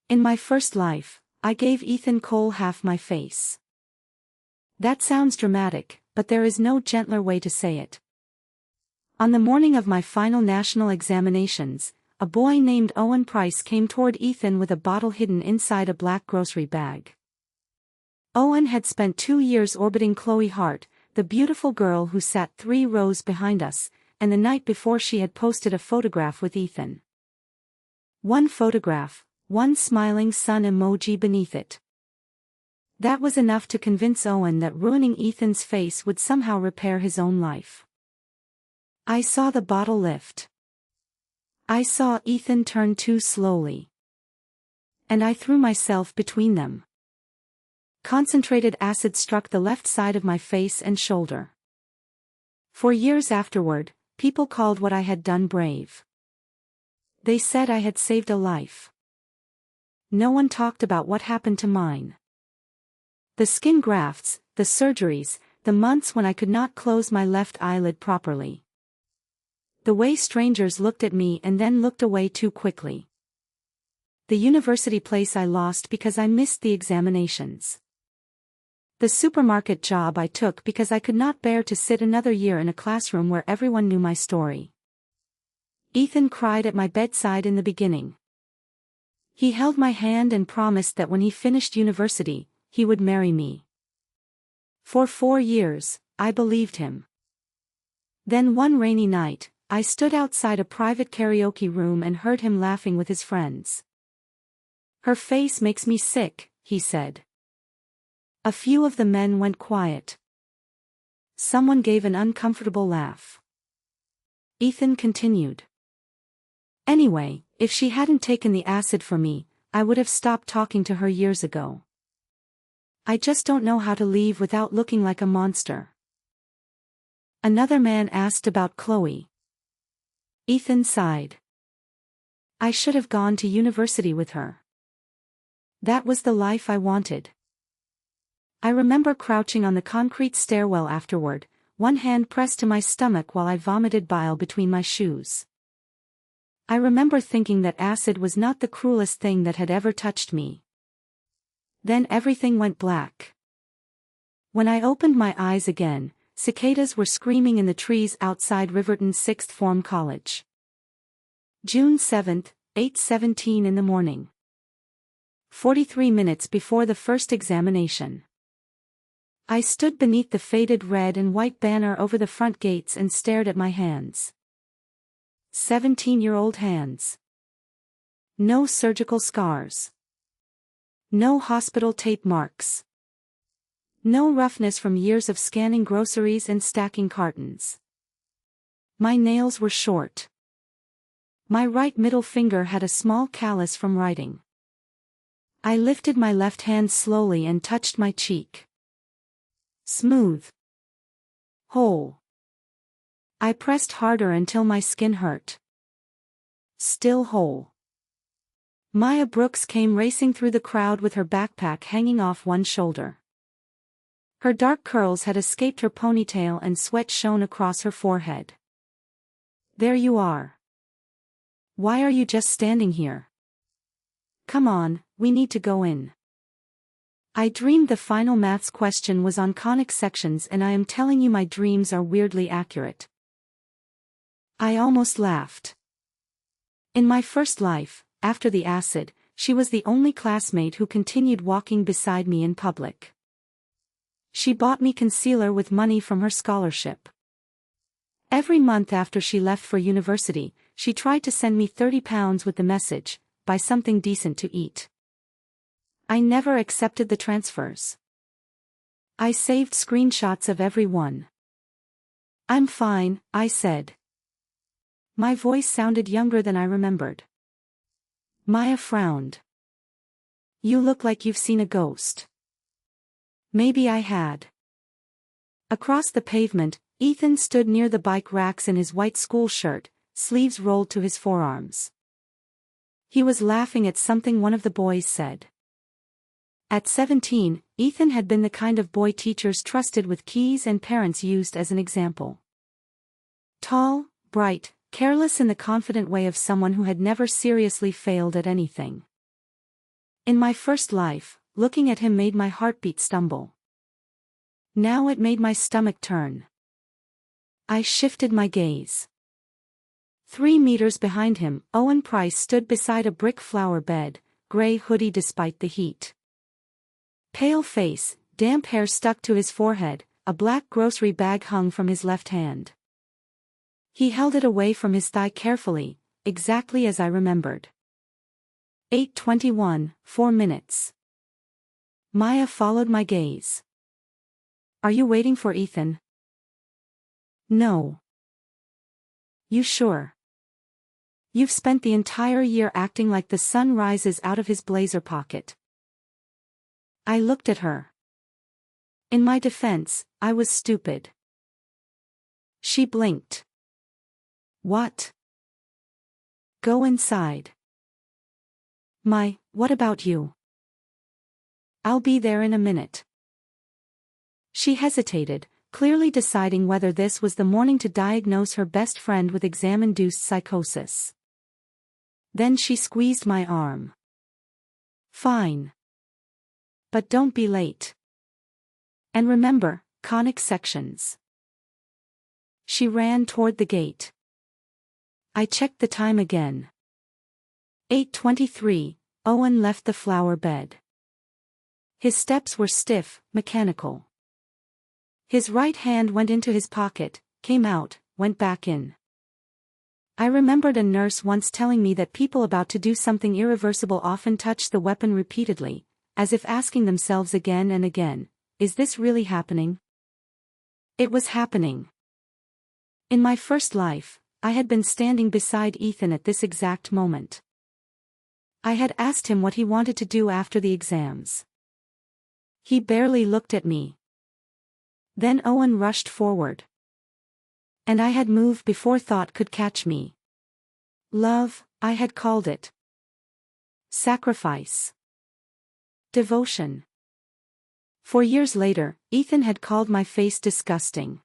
In my first life, I gave Ethan Cole half my face. That sounds dramatic, but there is no gentler way to say it. On the morning of my final national examinations, a boy named Owen Price came toward Ethan with a bottle hidden inside a black grocery bag. Owen had spent 2 years orbiting Chloe Hart, the beautiful girl who sat 3 rows behind us, and the night before she had posted a photograph with Ethan. One photograph, one smiling sun emoji beneath it. That was enough to convince Owen that ruining Ethan's face would somehow repair his own life. I saw the bottle lift. I saw Ethan turn too slowly. And I threw myself between them. Concentrated acid struck the left side of my face and shoulder. For years afterward, people called what I had done brave. They said I had saved a life. No one talked about what happened to mine. The skin grafts, the surgeries, the months when I could not close my left eyelid properly. The way strangers looked at me and then looked away too quickly. The university place I lost because I missed the examinations. The supermarket job I took because I could not bear to sit another year in a classroom where everyone knew my story. Ethan cried at my bedside in the beginning. He held my hand and promised that when he finished university, he would marry me. For 4 years, I believed him. Then one rainy night, I stood outside a private karaoke room and heard him laughing with his friends. "Her face makes me sick," he said. A few of the men went quiet. Someone gave an uncomfortable laugh. Ethan continued. "Anyway, if she hadn't taken the acid for me, I would have stopped talking to her years ago. I just don't know how to leave without looking like a monster." Another man asked about Chloe. Ethan sighed. "I should have gone to university with her. That was the life I wanted." I remember crouching on the concrete stairwell afterward, one hand pressed to my stomach while I vomited bile between my shoes. I remember thinking that acid was not the cruelest thing that had ever touched me. Then everything went black. When I opened my eyes again, cicadas were screaming in the trees outside Riverton Sixth Form College. June 7, 8:17 in the morning. 43 minutes before the first examination. I stood beneath the faded red and white banner over the front gates and stared at my hands. 17-year-old hands. No surgical scars. No hospital tape marks. No roughness from years of scanning groceries and stacking cartons. My nails were short. My right middle finger had a small callus from writing. I lifted my left hand slowly and touched my cheek. Smooth. Whole. I pressed harder until my skin hurt. Still whole. Maya Brooks came racing through the crowd with her backpack hanging off one shoulder. Her dark curls had escaped her ponytail and sweat shone across her forehead. "There you are. Why are you just standing here? Come on, we need to go in." I dreamed the final maths question was on conic sections, and I am telling you my dreams are weirdly accurate. I almost laughed. In my first life, after the acid, she was the only classmate who continued walking beside me in public. She bought me concealer with money from her scholarship. Every month after she left for university, she tried to send me £30 with the message, "Buy something decent to eat." I never accepted the transfers. I saved screenshots of every one. "I'm fine," I said. My voice sounded younger than I remembered. Maya frowned. "You look like you've seen a ghost." Maybe I had. Across the pavement, Ethan stood near the bike racks in his white school shirt, sleeves rolled to his forearms. He was laughing at something one of the boys said. At 17, Ethan had been the kind of boy teachers trusted with keys and parents used as an example. Tall, bright, careless in the confident way of someone who had never seriously failed at anything. In my first life, looking at him made my heartbeat stumble. Now it made my stomach turn. I shifted my gaze. 3 meters behind him, Owen Price stood beside a brick flower bed, gray hoodie despite the heat. Pale face, damp hair stuck to his forehead, a black grocery bag hung from his left hand. He held it away from his thigh carefully, exactly as I remembered. 8:21, 4 minutes. Maya followed my gaze. Are you waiting for Ethan? No. You sure? You've spent the entire year acting like the sun rises out of his blazer pocket. I looked at her. In my defense, I was stupid. She blinked. What? Go inside. What about you? I'll be there in a minute. She hesitated, clearly deciding whether this was the morning to diagnose her best friend with exam-induced psychosis. Then she squeezed my arm. Fine. But don't be late. And remember, conic sections. She ran toward the gate. I checked the time again. 8:23, Owen left the flower bed. His steps were stiff, mechanical. His right hand went into his pocket, came out, went back in. I remembered a nurse once telling me that people about to do something irreversible often touch the weapon repeatedly, as if asking themselves again and again, is this really happening? It was happening. In my first life, I had been standing beside Ethan at this exact moment. I had asked him what he wanted to do after the exams. He barely looked at me. Then Owen rushed forward. And I had moved before thought could catch me. Love, I had called it. Sacrifice. Devotion. 4 years later, Ethan had called my face disgusting.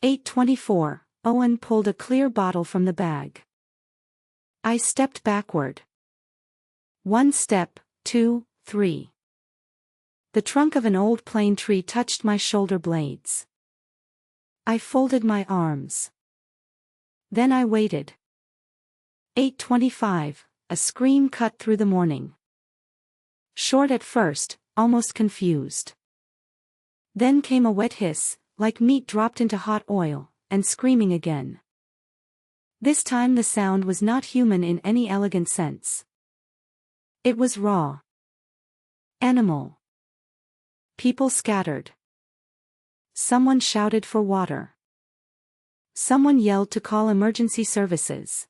8:24, Owen pulled a clear bottle from the bag. I stepped backward. 1 step, 2, 3. The trunk of an old plane tree touched my shoulder blades. I folded my arms. Then I waited. 8:25, a scream cut through the morning. Short at first, almost confused. Then came a wet hiss, like meat dropped into hot oil, and screaming again. This time the sound was not human in any elegant sense. It was raw. Animal. People scattered. Someone shouted for water. Someone yelled to call emergency services.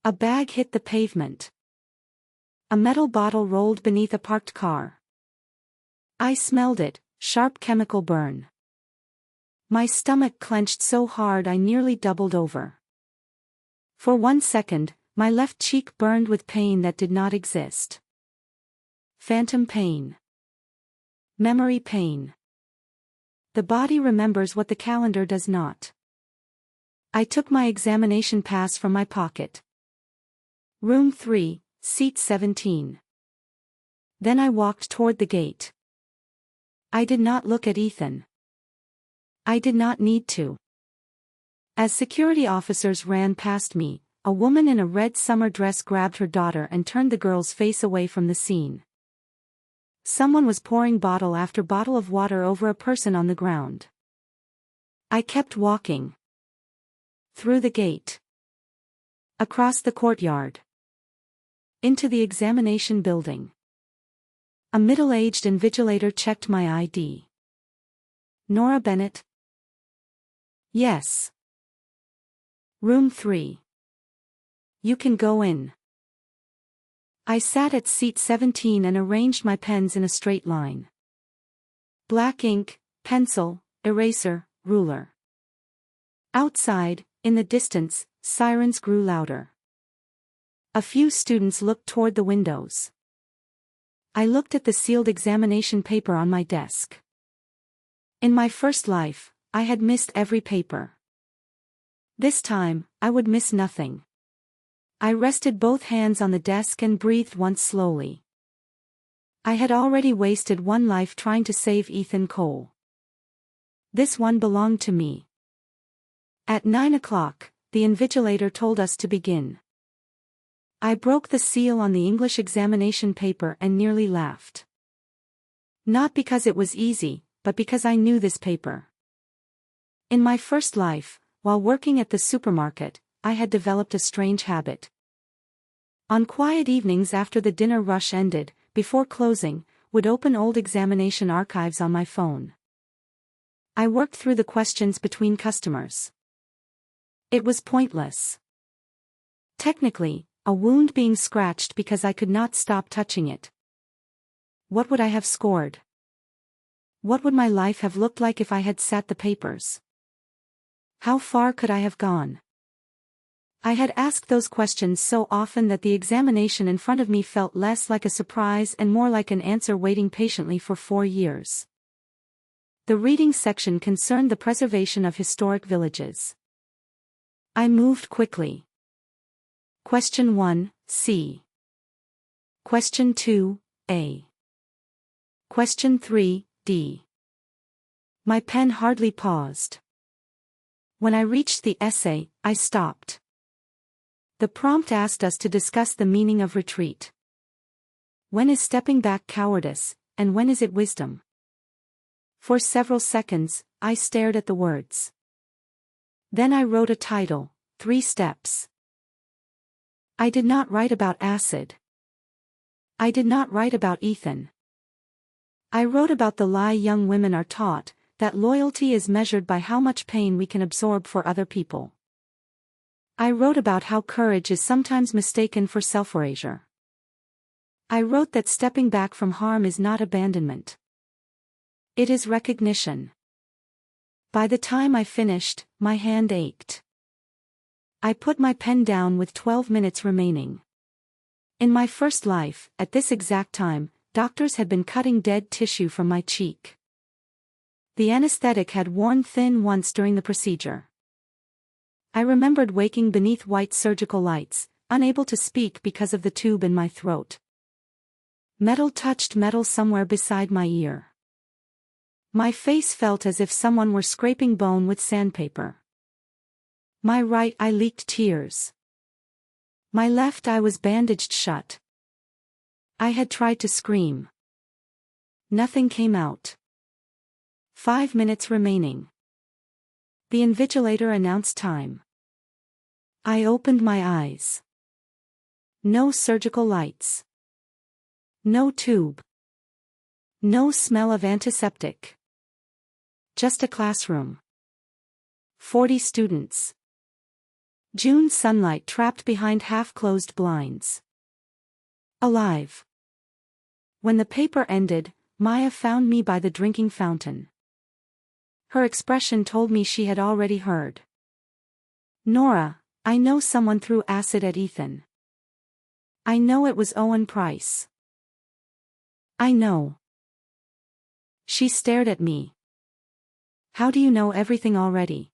A bag hit the pavement. A metal bottle rolled beneath a parked car. I smelled it, sharp chemical burn. My stomach clenched so hard I nearly doubled over. For 1 second, my left cheek burned with pain that did not exist. Phantom pain. Memory pain. The body remembers what the calendar does not. I took my examination pass from my pocket. Room 3, seat 17. Then I walked toward the gate. I did not look at Ethan. I did not need to. As security officers ran past me, a woman in a red summer dress grabbed her daughter and turned the girl's face away from the scene. Someone was pouring bottle after bottle of water over a person on the ground. I kept walking. Through the gate. Across the courtyard. Into the examination building. A middle-aged invigilator checked my ID. Nora Bennett? Yes. Room 3. You can go in. I sat at seat 17 and arranged my pens in a straight line. Black ink, pencil, eraser, ruler. Outside, in the distance, sirens grew louder. A few students looked toward the windows. I looked at the sealed examination paper on my desk. In my first life, I had missed every paper. This time, I would miss nothing. I rested both hands on the desk and breathed once slowly. I had already wasted one life trying to save Ethan Cole. This one belonged to me. At 9 o'clock, the invigilator told us to begin. I broke the seal on the English examination paper and nearly laughed. Not because it was easy, but because I knew this paper. In my first life, while working at the supermarket, I had developed a strange habit. On quiet evenings after the dinner rush ended, before closing, would open old examination archives on my phone. I worked through the questions between customers. It was pointless. Technically, a wound being scratched because I could not stop touching it. What would I have scored? What would my life have looked like if I had sat the papers? How far could I have gone? I had asked those questions so often that the examination in front of me felt less like a surprise and more like an answer waiting patiently for 4 years. The reading section concerned the preservation of historic villages. I moved quickly. Question 1, C. Question 2, A. Question 3, D. My pen hardly paused. When I reached the essay, I stopped. The prompt asked us to discuss the meaning of retreat. When is stepping back cowardice, and when is it wisdom? For several seconds, I stared at the words. Then I wrote a title, 3 Steps. I did not write about acid. I did not write about Ethan. I wrote about the lie young women are taught, that loyalty is measured by how much pain we can absorb for other people. I wrote about how courage is sometimes mistaken for self-erasure. I wrote that stepping back from harm is not abandonment. It is recognition. By the time I finished, my hand ached. I put my pen down with 12 minutes remaining. In my first life, at this exact time, doctors had been cutting dead tissue from my cheek. The anesthetic had worn thin once during the procedure. I remembered waking beneath white surgical lights, unable to speak because of the tube in my throat. Metal touched metal somewhere beside my ear. My face felt as if someone were scraping bone with sandpaper. My right eye leaked tears. My left eye was bandaged shut. I had tried to scream. Nothing came out. 5 minutes remaining. The invigilator announced time. I opened my eyes. No surgical lights. No tube. No smell of antiseptic. Just a classroom. 40 students. June sunlight trapped behind half-closed blinds. Alive. When the paper ended, Maya found me by the drinking fountain. Her expression told me she had already heard. Nora, I know someone threw acid at Ethan. I know it was Owen Price. I know. She stared at me. How do you know everything already?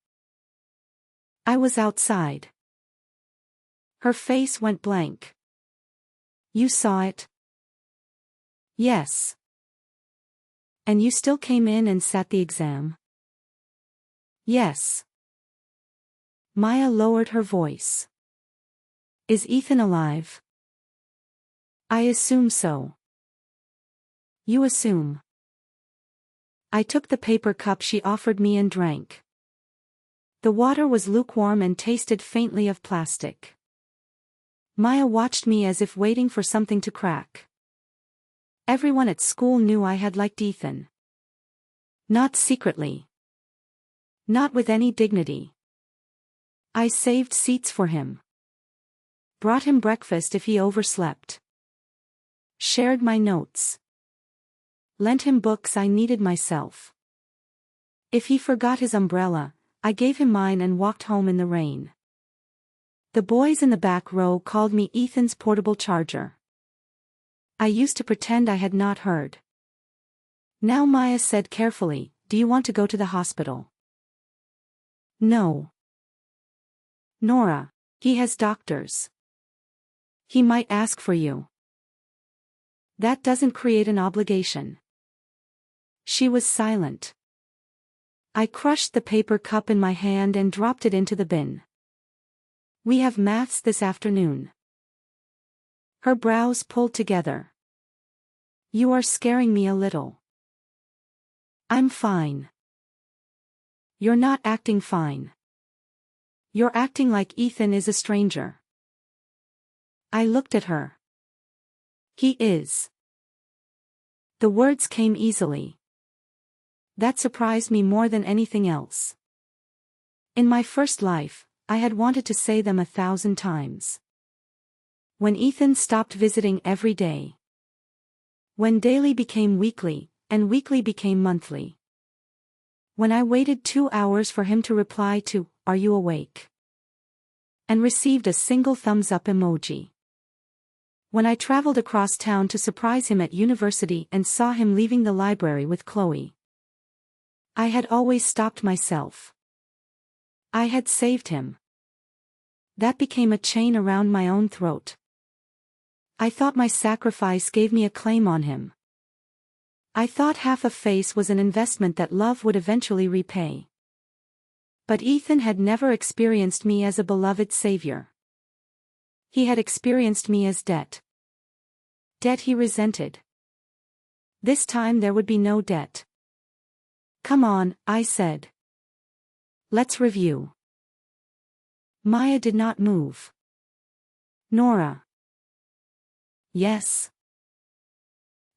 I was outside. Her face went blank. You saw it? Yes. And you still came in and sat the exam? Yes. Maya lowered her voice. Is Ethan alive? I assume so. You assume. I took the paper cup she offered me and drank. The water was lukewarm and tasted faintly of plastic. Maya watched me as if waiting for something to crack. Everyone at school knew I had liked Ethan. Not secretly. Not with any dignity. I saved seats for him. Brought him breakfast if he overslept. Shared my notes. Lent him books I needed myself. If he forgot his umbrella, I gave him mine and walked home in the rain. The boys in the back row called me Ethan's portable charger. I used to pretend I had not heard. Now Maya said carefully, "Do you want to go to the hospital?" No. Nora, he has doctors. He might ask for you. That doesn't create an obligation. She was silent. I crushed the paper cup in my hand and dropped it into the bin. We have maths this afternoon. Her brows pulled together. You are scaring me a little. I'm fine. You're not acting fine. You're acting like Ethan is a stranger. I looked at her. He is. The words came easily. That surprised me more than anything else. In my first life, I had wanted to say them 1,000 times. When Ethan stopped visiting every day. When daily became weekly, and weekly became monthly. When I waited 2 hours for him to reply to, "Are you awake?" and received a single thumbs up emoji. When I traveled across town to surprise him at university and saw him leaving the library with Chloe. I had always stopped myself. I had saved him. That became a chain around my own throat. I thought my sacrifice gave me a claim on him. I thought half a face was an investment that love would eventually repay. But Ethan had never experienced me as a beloved savior. He had experienced me as debt. Debt he resented. This time there would be no debt. Come on, I said. Let's review. Maya did not move. Nora. Yes.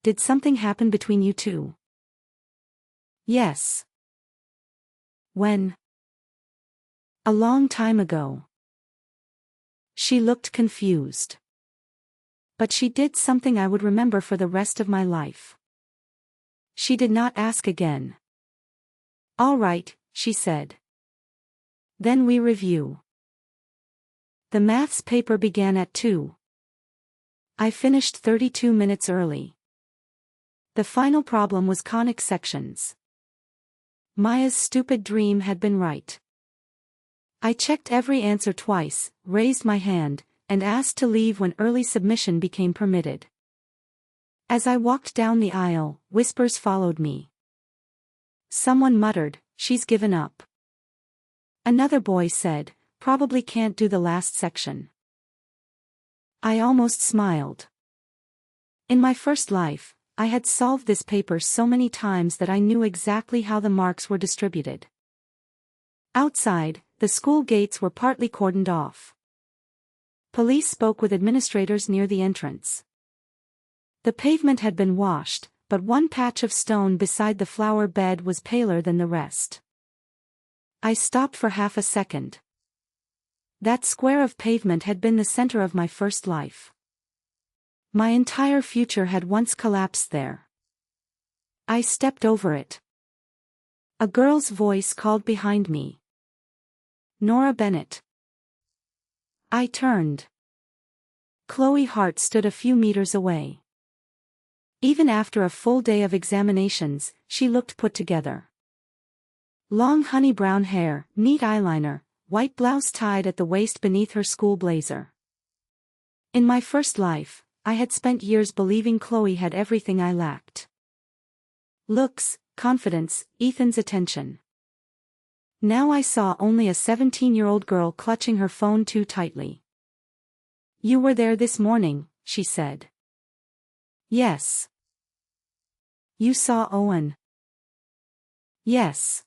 Did something happen between you two? Yes. When? A long time ago. She looked confused. But she did something I would remember for the rest of my life. She did not ask again. All right, she said. Then we review. The maths paper began at 2. I finished 32 minutes early. The final problem was conic sections. Maya's stupid dream had been right. I checked every answer twice, raised my hand, and asked to leave when early submission became permitted. As I walked down the aisle, whispers followed me. Someone muttered, "She's given up." Another boy said, "Probably can't do the last section." I almost smiled. In my first life, I had solved this paper so many times that I knew exactly how the marks were distributed. Outside, the school gates were partly cordoned off. Police spoke with administrators near the entrance. The pavement had been washed, but one patch of stone beside the flower bed was paler than the rest. I stopped for half a second. That square of pavement had been the center of my first life. My entire future had once collapsed there. I stepped over it. A girl's voice called behind me. Nora Bennett. I turned. Chloe Hart stood a few meters away. Even after a full day of examinations, she looked put together. Long honey brown hair, neat eyeliner, white blouse tied at the waist beneath her school blazer. In my first life, I had spent years believing Chloe had everything I lacked. Looks, confidence, Ethan's attention. Now I saw only a 17-year-old girl clutching her phone too tightly. "You were there this morning," she said. "Yes." "You saw Owen?" "Yes."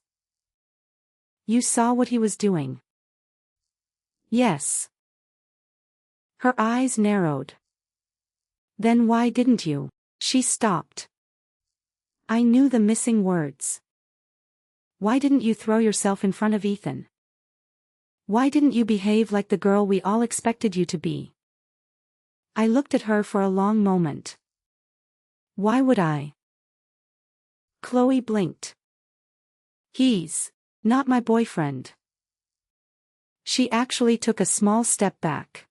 "You saw what he was doing?" "Yes." Her eyes narrowed. "Then why didn't you?" She stopped. I knew the missing words. Why didn't you throw yourself in front of Ethan? Why didn't you behave like the girl we all expected you to be? I looked at her for a long moment. Why would I? Chloe blinked. He's not my boyfriend. She actually took a small step back.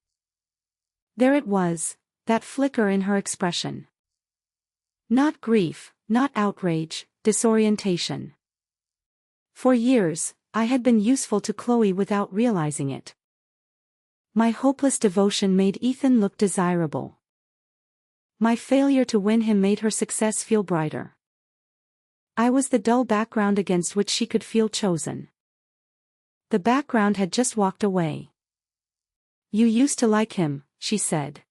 There it was, that flicker in her expression. Not grief, not outrage, disorientation. For years, I had been useful to Chloe without realizing it. My hopeless devotion made Ethan look desirable. My failure to win him made her success feel brighter. I was the dull background against which she could feel chosen. The background had just walked away. You used to like him, she said.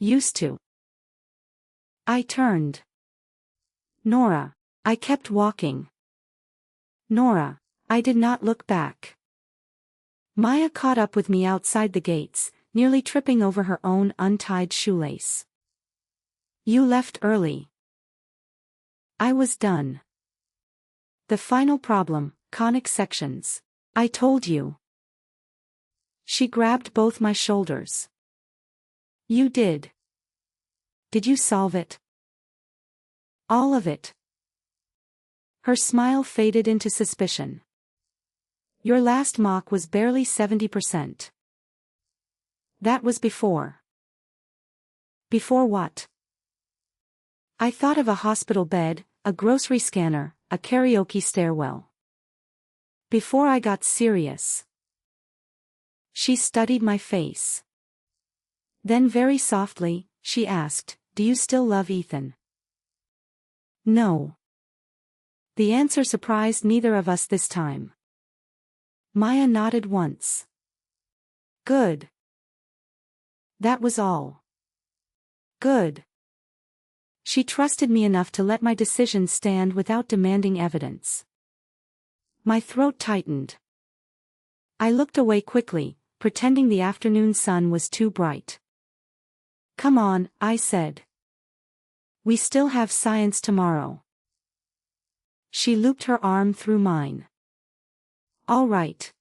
Used to. I turned. Nora. I kept walking. Nora. I did not look back. Maya caught up with me outside the gates, nearly tripping over her own untied shoelace. You left early. I was done. The final problem, conic sections. I told you. She grabbed both my shoulders. You did. Did you solve it? All of it. Her smile faded into suspicion. Your last mock was barely 70%. That was before. Before what? I thought of a hospital bed, a grocery scanner, a karaoke stairwell. Before I got serious. She studied my face. Then very softly, she asked, do you still love Ethan? No. The answer surprised neither of us this time. Maya nodded once. Good. That was all. Good. She trusted me enough to let my decision stand without demanding evidence. My throat tightened. I looked away quickly, pretending the afternoon sun was too bright. Come on, I said. We still have science tomorrow. She looped her arm through mine. All right.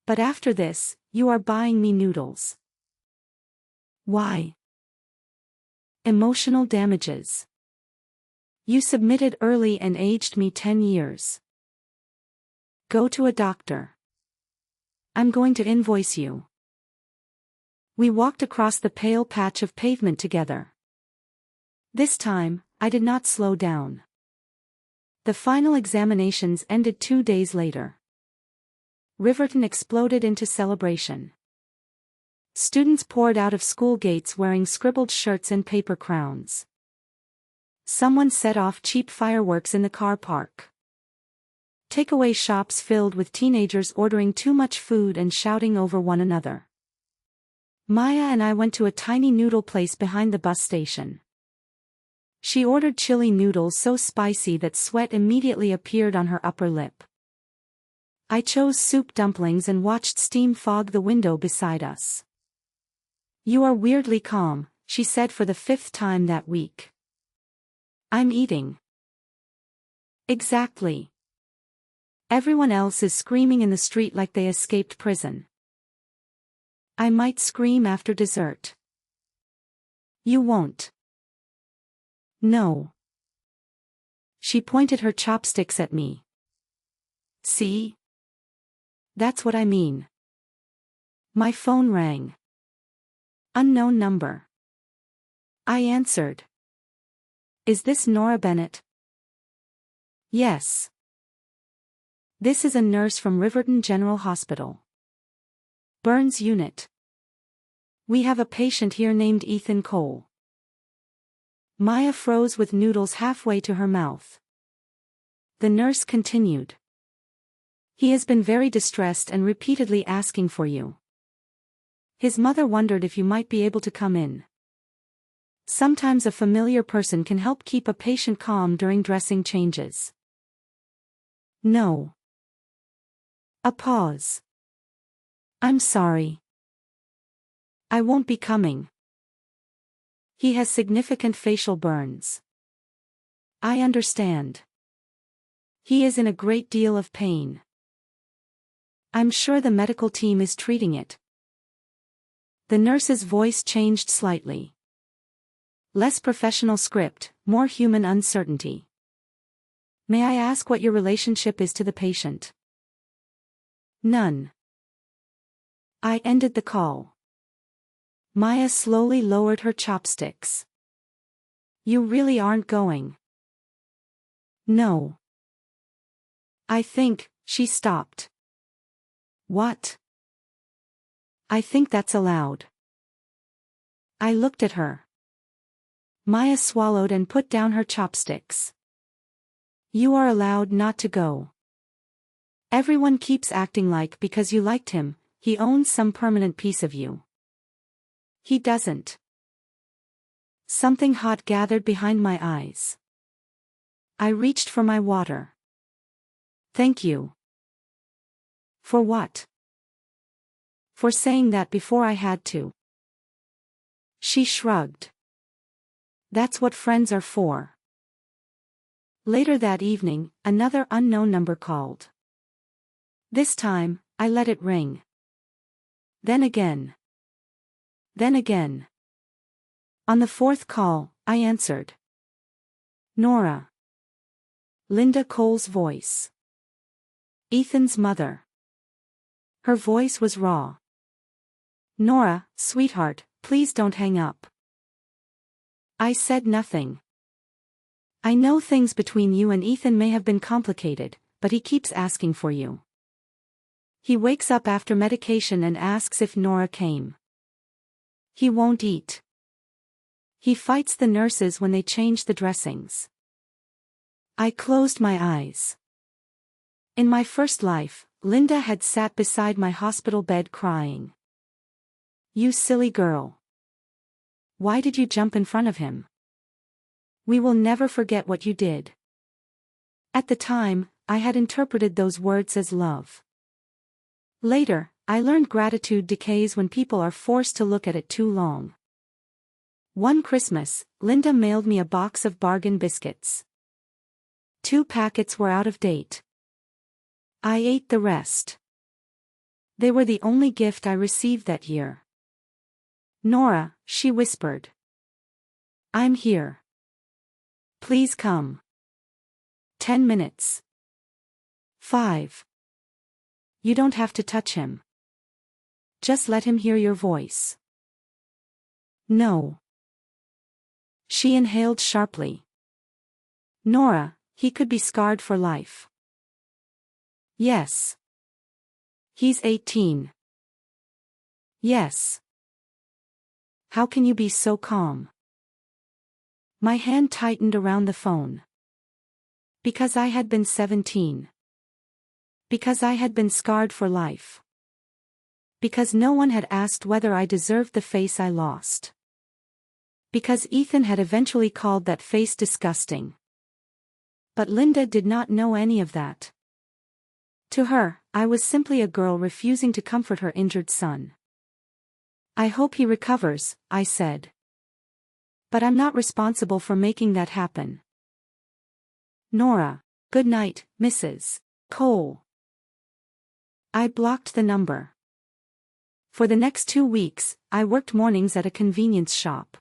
But after this, you are buying me noodles. Why? Emotional damages. You submitted early and aged me 10 years. Go to a doctor. I'm going to invoice you. We walked across the pale patch of pavement together. This time, I did not slow down. The final examinations ended 2 days later. Riverton exploded into celebration. Students poured out of school gates wearing scribbled shirts and paper crowns. Someone set off cheap fireworks in the car park. Takeaway shops filled with teenagers ordering too much food and shouting over one another. Maya and I went to a tiny noodle place behind the bus station. She ordered chili noodles so spicy that sweat immediately appeared on her upper lip. I chose soup dumplings and watched steam fog the window beside us. You are weirdly calm, she said for the 5th time that week. I'm eating. Exactly. Everyone else is screaming in the street like they escaped prison. I might scream after dessert. You won't. No. She pointed her chopsticks at me. See? That's what I mean. My phone rang. Unknown number. I answered. Is this Nora Bennett? Yes. This is a nurse from Riverton General Hospital. Burns Unit. We have a patient here named Ethan Cole. Maya froze with noodles halfway to her mouth. The nurse continued. He has been very distressed and repeatedly asking for you. His mother wondered if you might be able to come in. Sometimes a familiar person can help keep a patient calm during dressing changes. No. A pause. I'm sorry. I won't be coming. He has significant facial burns. I understand. He is in a great deal of pain. I'm sure the medical team is treating it. The nurse's voice changed slightly. Less professional script, more human uncertainty. May I ask what your relationship is to the patient? None. I ended the call. Maya slowly lowered her chopsticks. You really aren't going? No. I think, she stopped. What? I think that's allowed. I looked at her. Maya swallowed and put down her chopsticks. You are allowed not to go. Everyone keeps acting like because you liked him, he owns some permanent piece of you. He doesn't. Something hot gathered behind my eyes. I reached for my water. Thank you. For what? For saying that before I had to. She shrugged. That's what friends are for. Later that evening, another unknown number called. This time, I let it ring. Then again. Then again. On the fourth call, I answered. Nora. Linda Cole's voice. Ethan's mother. Her voice was raw. Nora, sweetheart, please don't hang up. I said nothing. I know things between you and Ethan may have been complicated, but he keeps asking for you. He wakes up after medication and asks if Nora came. He won't eat. He fights the nurses when they change the dressings. I closed my eyes. In my first life, Linda had sat beside my hospital bed crying. You silly girl. Why did you jump in front of him? We will never forget what you did. At the time, I had interpreted those words as love. Later, I learned gratitude decays when people are forced to look at it too long. One Christmas, Linda mailed me a box of bargain biscuits. 2 packets were out of date. I ate the rest. They were the only gift I received that year. Nora, she whispered. I'm here. Please come. 10 minutes. 5. You don't have to touch him. Just let him hear your voice. No. She inhaled sharply. Nora, he could be scarred for life. Yes. He's 18. Yes. How can you be so calm? My hand tightened around the phone. Because I had been 17. Because I had been scarred for life. Because no one had asked whether I deserved the face I lost. Because Ethan had eventually called that face disgusting. But Linda did not know any of that. To her, I was simply a girl refusing to comfort her injured son. I hope he recovers, I said. But I'm not responsible for making that happen. Nora, good night, Mrs. Cole. I blocked the number. For the next 2 weeks, I worked mornings at a convenience shop.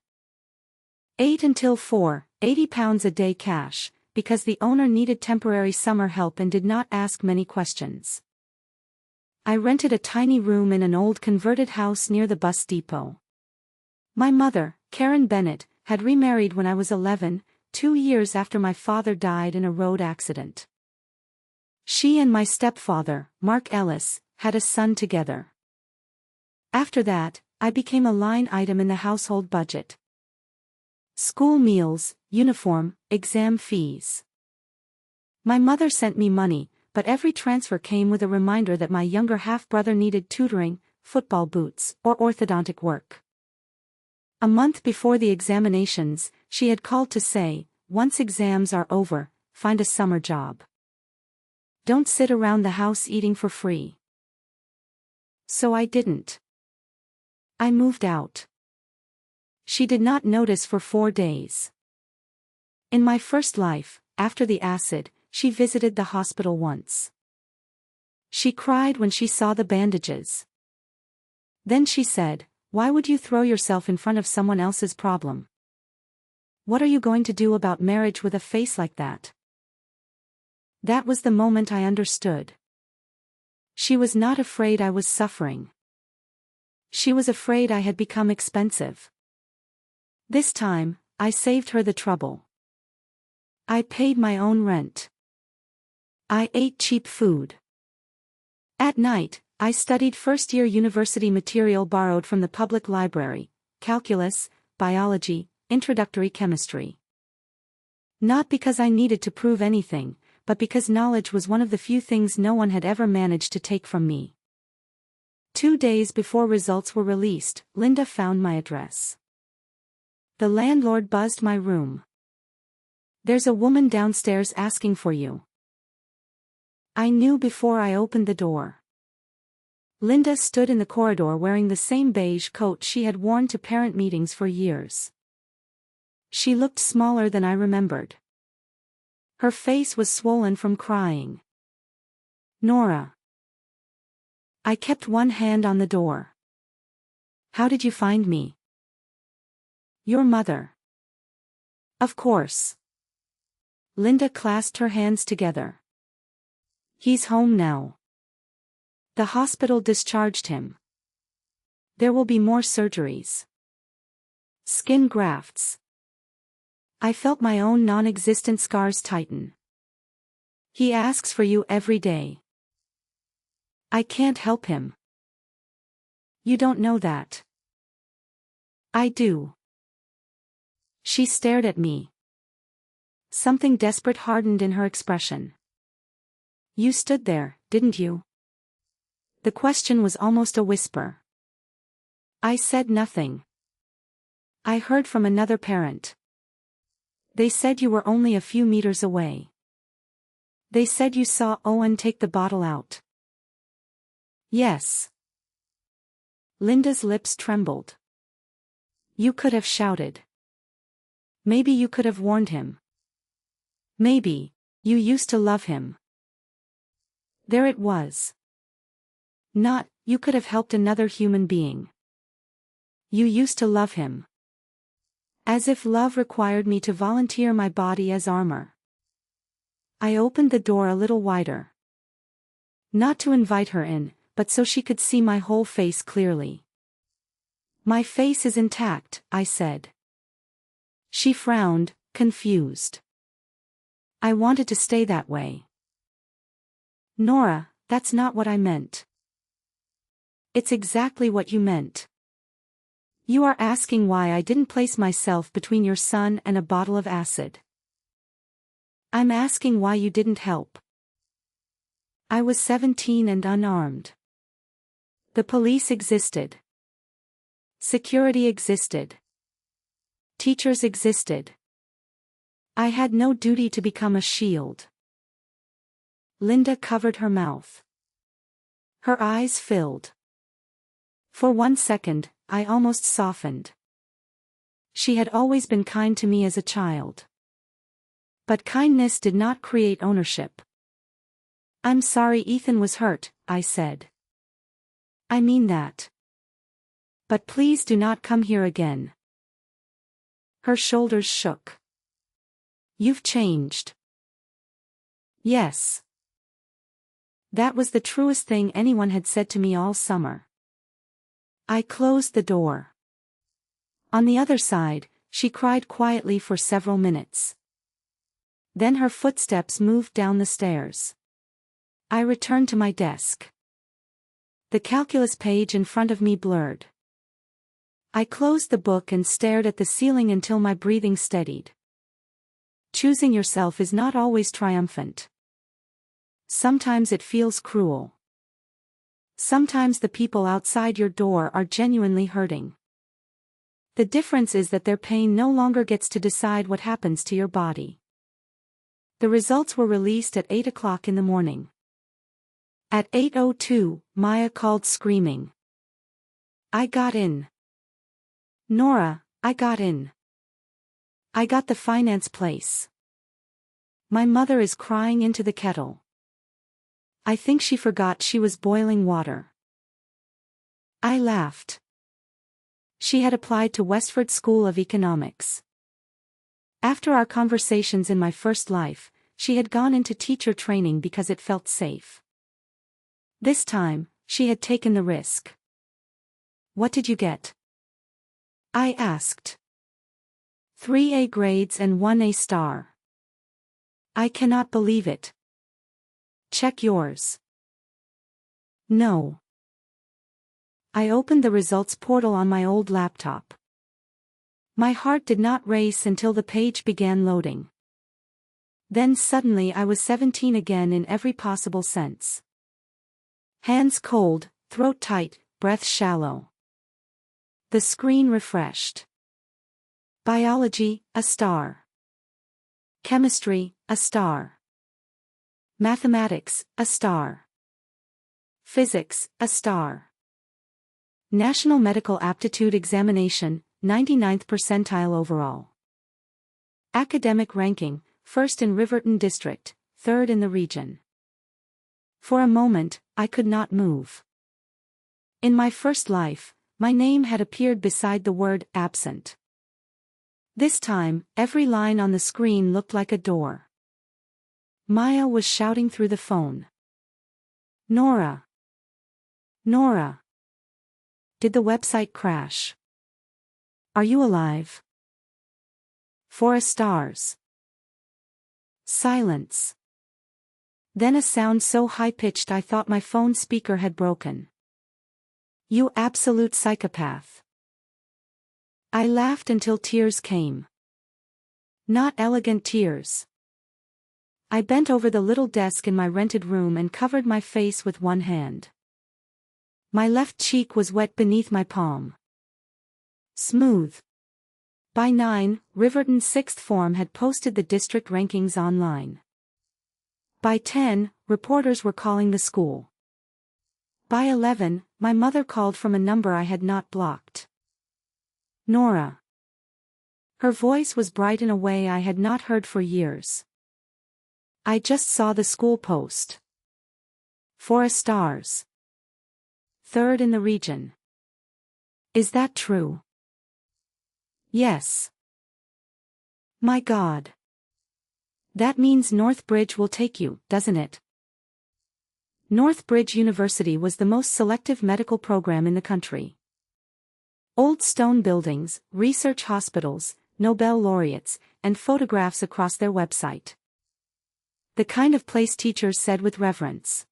8 until 4, £80 a day cash, because the owner needed temporary summer help and did not ask many questions. I rented a tiny room in an old converted house near the bus depot. My mother, Karen Bennett, had remarried when I was 11, 2 years after my father died in a road accident. She and my stepfather, Mark Ellis, had a son together. After that, I became a line item in the household budget. School meals, uniform, exam fees. My mother sent me money, but every transfer came with a reminder that my younger half-brother needed tutoring, football boots, or orthodontic work. A month before the examinations, she had called to say, once exams are over, find a summer job. Don't sit around the house eating for free. So I didn't. I moved out. She did not notice for 4 days. In my first life, after the acid, she visited the hospital once. She cried when she saw the bandages. Then she said, "Why would you throw yourself in front of someone else's problem? What are you going to do about marriage with a face like that?" That was the moment I understood. She was not afraid I was suffering. She was afraid I had become expensive. This time, I saved her the trouble. I paid my own rent. I ate cheap food. At night, I studied first-year university material borrowed from the public library, calculus, biology, introductory chemistry. Not because I needed to prove anything, but because knowledge was one of the few things no one had ever managed to take from me. 2 days before results were released, Linda found my address. The landlord buzzed my room. "There's a woman downstairs asking for you." I knew before I opened the door. Linda stood in the corridor wearing the same beige coat she had worn to parent meetings for years. She looked smaller than I remembered. Her face was swollen from crying. "Nora." I kept one hand on the door. "How did you find me?" "Your mother." "Of course." Linda clasped her hands together. "He's home now. The hospital discharged him. There will be more surgeries. Skin grafts." I felt my own non-existent scars tighten. "He asks for you every day." "I can't help him." "You don't know that." "I do." She stared at me. Something desperate hardened in her expression. "You stood there, didn't you?" The question was almost a whisper. I said nothing. "I heard from another parent. They said you were only a few meters away. They said you saw Owen take the bottle out." "Yes." Linda's lips trembled. "You could have shouted. Maybe you could have warned him. Maybe, you used to love him." There it was. Not, "You could have helped another human being." You used to love him. As if love required me to volunteer my body as armor. I opened the door a little wider. Not to invite her in, but so she could see my whole face clearly. "My face is intact," I said. She frowned, confused. "I wanted to stay that way." "Nora, that's not what I meant." "It's exactly what you meant. You are asking why I didn't place myself between your son and a bottle of acid. I'm asking why you didn't help." I was 17 and unarmed. The police existed. Security existed. Teachers existed. I had no duty to become a shield. Linda covered her mouth. Her eyes filled. For 1 second, I almost softened. She had always been kind to me as a child. But kindness did not create ownership. "I'm sorry Ethan was hurt," I said. "I mean that. But please do not come here again." Her shoulders shook. "You've changed." Yes. That was the truest thing anyone had said to me all summer. I closed the door. On the other side, she cried quietly for several minutes. Then her footsteps moved down the stairs. I returned to my desk. The calculus page in front of me blurred. I closed the book and stared at the ceiling until my breathing steadied. Choosing yourself is not always triumphant. Sometimes it feels cruel. Sometimes the people outside your door are genuinely hurting. The difference is that their pain no longer gets to decide what happens to your body. The results were released at 8 o'clock in the morning. At 8:02, Maya called screaming. I got in. "Nora, I got in. I got the finance place. My mother is crying into the kettle. I think she forgot she was boiling water." I laughed. She had applied to Westford School of Economics. After our conversations in my first life, she had gone into teacher training because it felt safe. This time, she had taken the risk. "What did you get?" I asked. 3 A grades and 1 A star. "I cannot believe it." "Check yours." "No. I opened the results portal on my old laptop. My heart did not race until the page began loading. Then suddenly I was 17 again in every possible sense. Hands cold, throat tight, breath shallow. The screen refreshed. Biology, a star. Chemistry, a star. Mathematics, a star. Physics, a star. National Medical Aptitude Examination, 99th percentile overall. Academic ranking, 1st in Reborn district, 3rd in the region. For a moment, I could not move. In my first life, my name had appeared beside the word absent. This time, every line on the screen looked like a door. Maya was shouting through the phone. Nora. Nora. Did the website crash? Are you alive? 4 stars. Silence. Then a sound so high-pitched I thought my phone speaker had broken. You absolute psychopath. I laughed until tears came. Not elegant tears. I bent over the little desk in my rented room and covered my face with one hand. My left cheek was wet beneath my palm. Smooth. By 9, Reborn's 6th form had posted the district rankings online. By 10, reporters were calling the school. By 11, my mother called from a number I had not blocked. Nora. Her voice was bright in a way I had not heard for years. I just saw the school post. 4 stars. 3rd in the region. Is that true? Yes. My God. That means Northbridge will take you, doesn't it? Northbridge University was the most selective medical program in the country. Old stone buildings, research hospitals, Nobel laureates, and photographs across their website. The kind of place teachers said with reverence.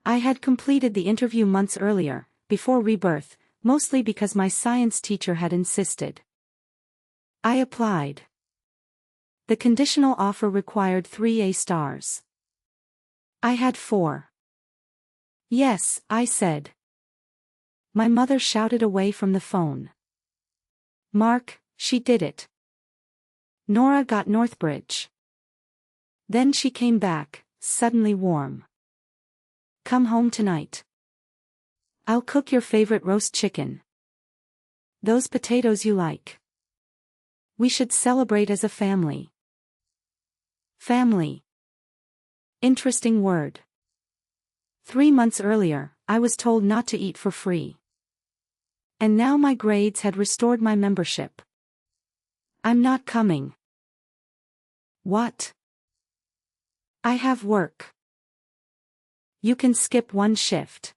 I had completed the interview months earlier, before Rebirth, mostly because my science teacher had insisted. I applied. The conditional offer required 3 A stars. I had 4. Yes, I said. My mother shouted away from the phone. Mark, she did it. Nora got Northbridge. Then she came back, suddenly warm. Come home tonight. I'll cook your favorite roast chicken. Those potatoes you like. We should celebrate as a family. Family. Interesting word. 3 months earlier, I was told not to eat for free. And now my grades had restored my membership. I'm not coming. What? I have work. You can skip 1 shift.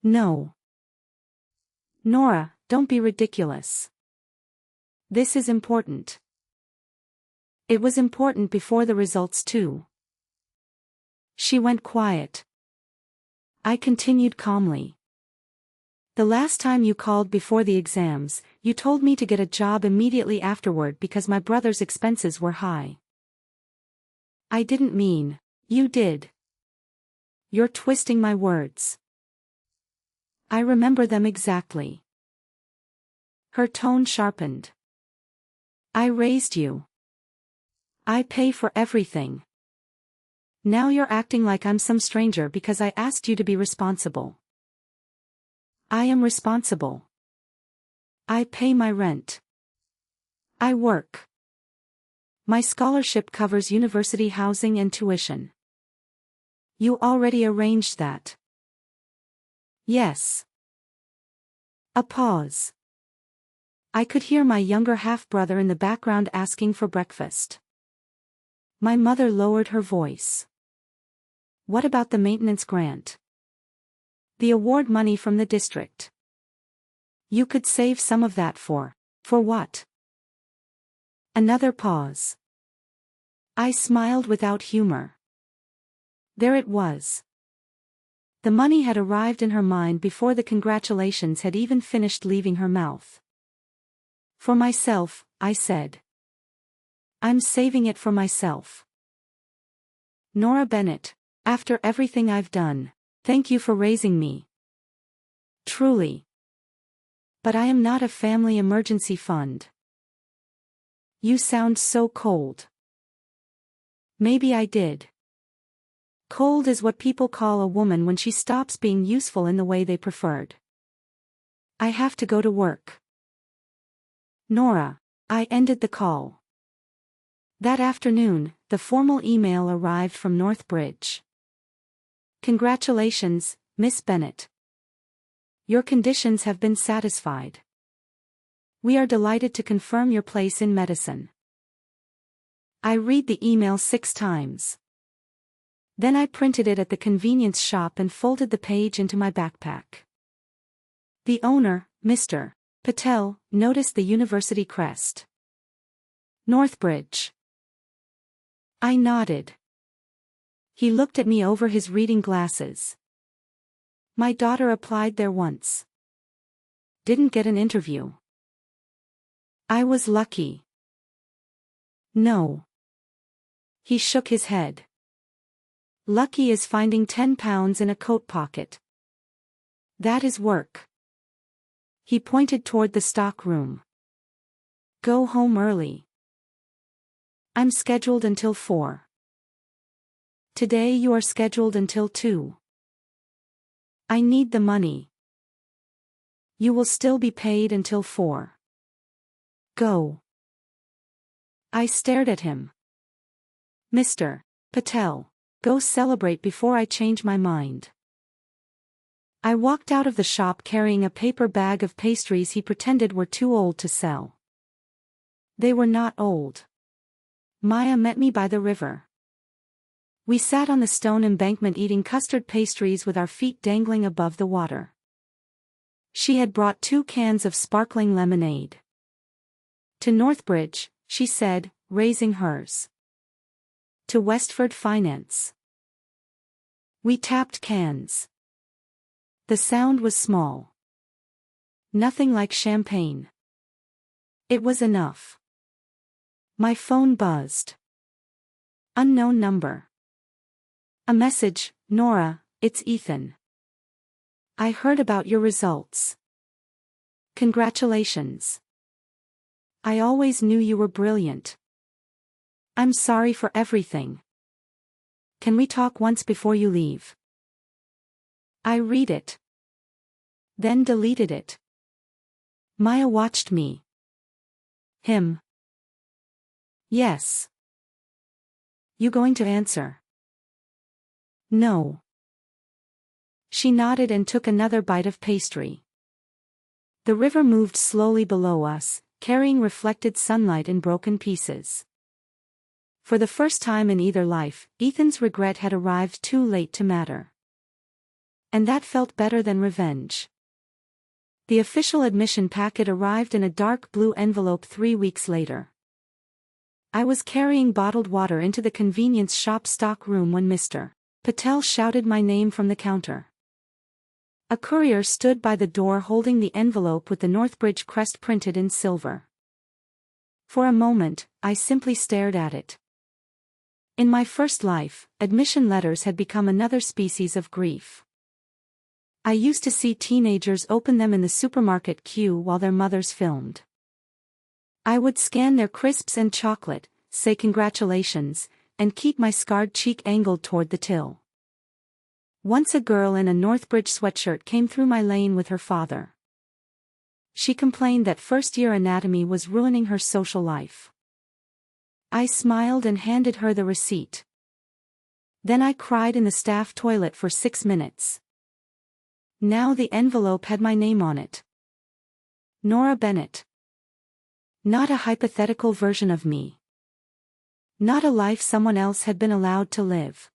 No. Nora, don't be ridiculous. This is important. It was important before the results too. She went quiet. I continued calmly. The last time you called before the exams, you told me to get a job immediately afterward because my brother's expenses were high. I didn't mean, you did. You're twisting my words. I remember them exactly. Her tone sharpened. I raised you. I pay for everything. Now you're acting like I'm some stranger because I asked you to be responsible. I am responsible. I pay my rent. I work. My scholarship covers university housing and tuition. You already arranged that. Yes. A pause. I could hear my younger half-brother in the background asking for breakfast. My mother lowered her voice. What about the maintenance grant? The award money from the district. You could save some of that for what? Another pause. I smiled without humor. There it was. The money had arrived in her mind before the congratulations had even finished leaving her mouth. For myself, I said. I'm saving it for myself. Nora Bennett, after everything I've done, thank you for raising me. Truly. But I am not a family emergency fund. You sound so cold. Maybe I did. Cold is what people call a woman when she stops being useful in the way they preferred. I have to go to work. Nora, I ended the call. That afternoon, the formal email arrived from Northbridge. Congratulations, Miss Bennett. Your conditions have been satisfied. We are delighted to confirm your place in medicine. I read the email 6 times. Then I printed it at the convenience shop and folded the page into my backpack. The owner, Mr. Patel, noticed the university crest. Northbridge. I nodded. He looked at me over his reading glasses. My daughter applied there once. Didn't get an interview. I was lucky. No. He shook his head. Lucky is finding 10 pounds in a coat pocket. That is work. He pointed toward the stock room. Go home early. I'm scheduled until 4. Today you are scheduled until 2. I need the money. You will still be paid until 4. Go. I stared at him. Mr. Patel, go celebrate before I change my mind. I walked out of the shop carrying a paper bag of pastries he pretended were too old to sell. They were not old. Maya met me by the river. We sat on the stone embankment eating custard pastries with our feet dangling above the water. She had brought 2 cans of sparkling lemonade. To Northbridge, she said, raising hers. To Westford Finance. We tapped cans. The sound was small. Nothing like champagne. It was enough. My phone buzzed. Unknown number. A message, Nora, it's Ethan. I heard about your results. Congratulations. I always knew you were brilliant. I'm sorry for everything. Can we talk once before you leave? I read it. Then deleted it. Maya watched me. Him. Yes. You going to answer? No. She nodded and took another bite of pastry. The river moved slowly below us, carrying reflected sunlight in broken pieces. For the first time in either life, Ethan's regret had arrived too late to matter. And that felt better than revenge. The official admission packet arrived in a dark blue envelope 3 weeks later. I was carrying bottled water into the convenience shop stock room when Mr. Patel shouted my name from the counter. A courier stood by the door holding the envelope with the Northbridge crest printed in silver. For a moment, I simply stared at it. In my first life, admission letters had become another species of grief. I used to see teenagers open them in the supermarket queue while their mothers filmed. I would scan their crisps and chocolate, say congratulations, and keep my scarred cheek angled toward the till. Once a girl in a Northbridge sweatshirt came through my lane with her father. She complained that first-year anatomy was ruining her social life. I smiled and handed her the receipt. Then I cried in the staff toilet for 6 minutes. Now the envelope had my name on it. Nora Bennett. Not a hypothetical version of me. Not a life someone else had been allowed to live.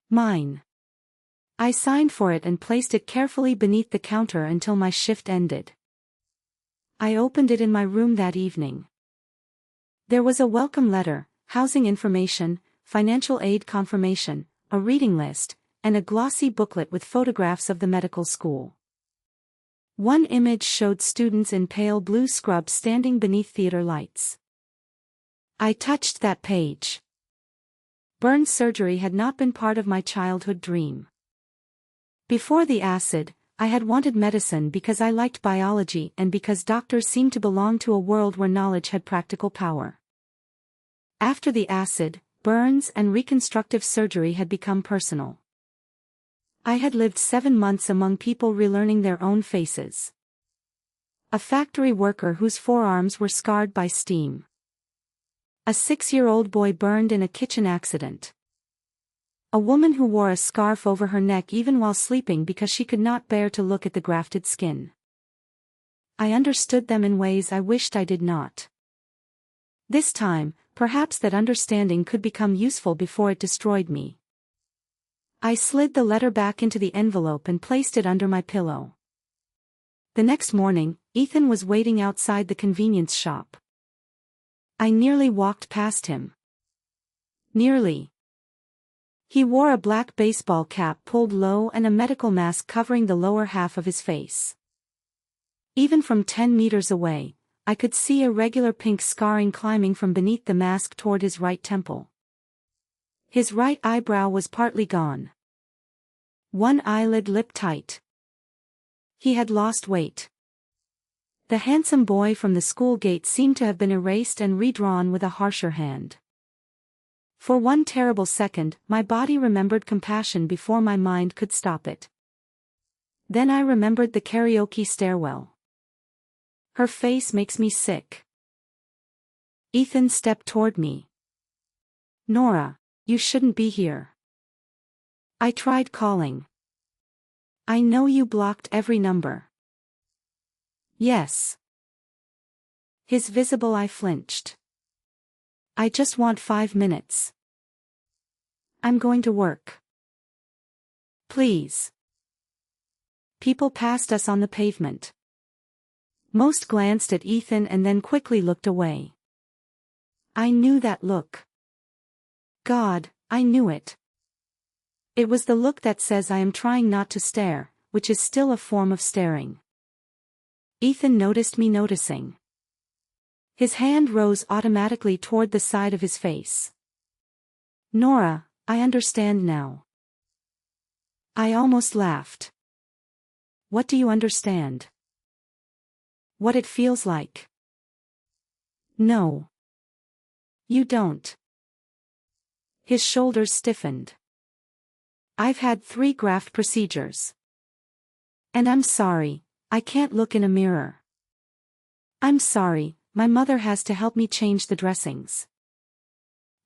Mine. I signed for it and placed it carefully beneath the counter until my shift ended. I opened it in my room that evening. There was a welcome letter, housing information, financial aid confirmation, a reading list, and a glossy booklet with photographs of the medical school. One image showed students in pale blue scrubs standing beneath theater lights. I touched that page. Burn surgery had not been part of my childhood dream. Before the acid, I had wanted medicine because I liked biology and because doctors seemed to belong to a world where knowledge had practical power. After the acid, burns and reconstructive surgery had become personal. I had lived 7 months among people relearning their own faces. A factory worker whose forearms were scarred by steam. A 6-year-old boy burned in a kitchen accident. A woman who wore a scarf over her neck even while sleeping because she could not bear to look at the grafted skin. I understood them in ways I wished I did not. This time, perhaps that understanding could become useful before it destroyed me. I slid the letter back into the envelope and placed it under my pillow. The next morning, Ethan was waiting outside the convenience shop. I nearly walked past him. Nearly. He wore a black baseball cap pulled low and a medical mask covering the lower half of his face. Even from 10 meters away, I could see a regular pink scarring climbing from beneath the mask toward his right temple. His right eyebrow was partly gone. One eyelid lipped tight. He had lost weight. The handsome boy from the school gate seemed to have been erased and redrawn with a harsher hand. For one terrible second, my body remembered compassion before my mind could stop it. Then I remembered the karaoke stairwell. Her face makes me sick. Ethan stepped toward me. Nora, you shouldn't be here. I tried calling. I know you blocked every number. Yes. His visible eye flinched. I just want 5 minutes. I'm going to work. Please. People passed us on the pavement. Most glanced at Ethan and then quickly looked away. I knew that look. God, I knew it. It was the look that says I am trying not to stare, which is still a form of staring. Ethan noticed me noticing. His hand rose automatically toward the side of his face. Nora, I understand now. I almost laughed. What do you understand? What it feels like. No. You don't. His shoulders stiffened. I've had 3 graft procedures. And I'm sorry, I can't look in a mirror. I'm sorry, my mother has to help me change the dressings.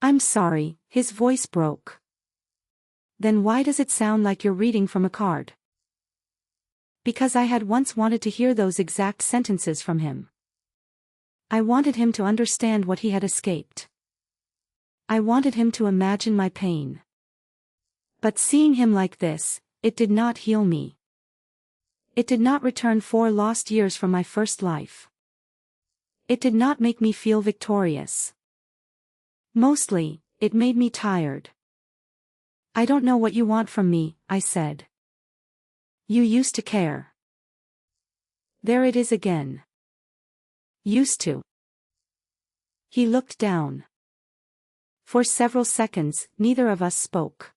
I'm sorry, his voice broke. Then why does it sound like you're reading from a card? Because I had once wanted to hear those exact sentences from him. I wanted him to understand what he had escaped. I wanted him to imagine my pain. But seeing him like this, it did not heal me. It did not return 4 lost years from my first life. It did not make me feel victorious. Mostly, it made me tired. I don't know what you want from me, I said. You used to care. There it is again. Used to. He looked down. For several seconds, neither of us spoke.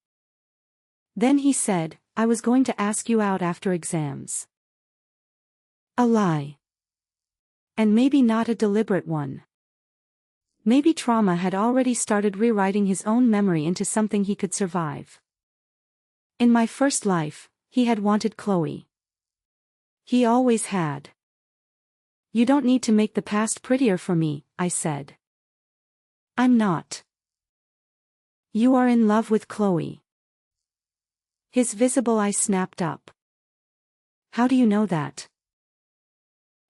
Then he said, I was going to ask you out after exams. A lie. And maybe not a deliberate one. Maybe trauma had already started rewriting his own memory into something he could survive. In my first life, he had wanted Chloe. He always had. You don't need to make the past prettier for me, I said. I'm not. You are in love with Chloe. His visible eye snapped up. How do you know that?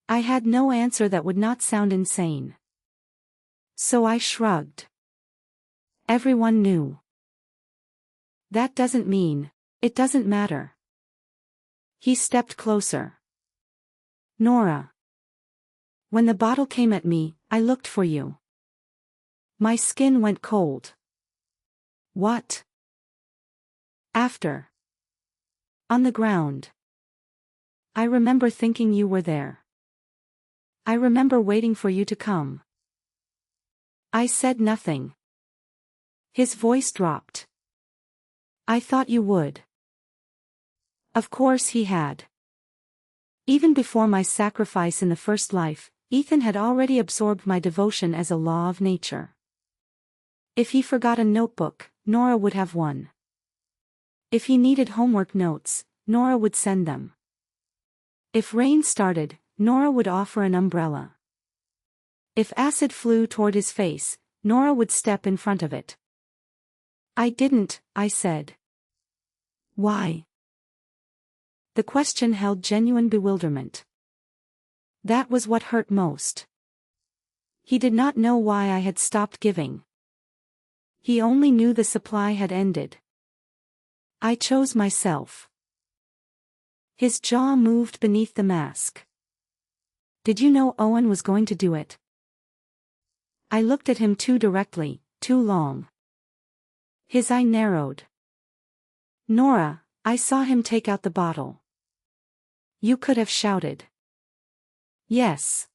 I had no answer that would not sound insane. So I shrugged. Everyone knew. That doesn't mean, it doesn't matter. He stepped closer. Nora. When the bottle came at me, I looked for you. My skin went cold. What? After. On the ground. I remember thinking you were there. I remember waiting for you to come. I said nothing. His voice dropped. I thought you would. Of course he had. Even before my sacrifice in the first life, Ethan had already absorbed my devotion as a law of nature. If he forgot a notebook, Nora would have one. If he needed homework notes, Nora would send them. If rain started, Nora would offer an umbrella. If acid flew toward his face, Nora would step in front of it. I didn't, I said. Why? The question held genuine bewilderment. That was what hurt most. He did not know why I had stopped giving. He only knew the supply had ended. I chose myself. His jaw moved beneath the mask. Did you know Owen was going to do it? I looked at him too directly, too long. His eye narrowed. Nora, I saw him take out the bottle. You could have shouted. Yes.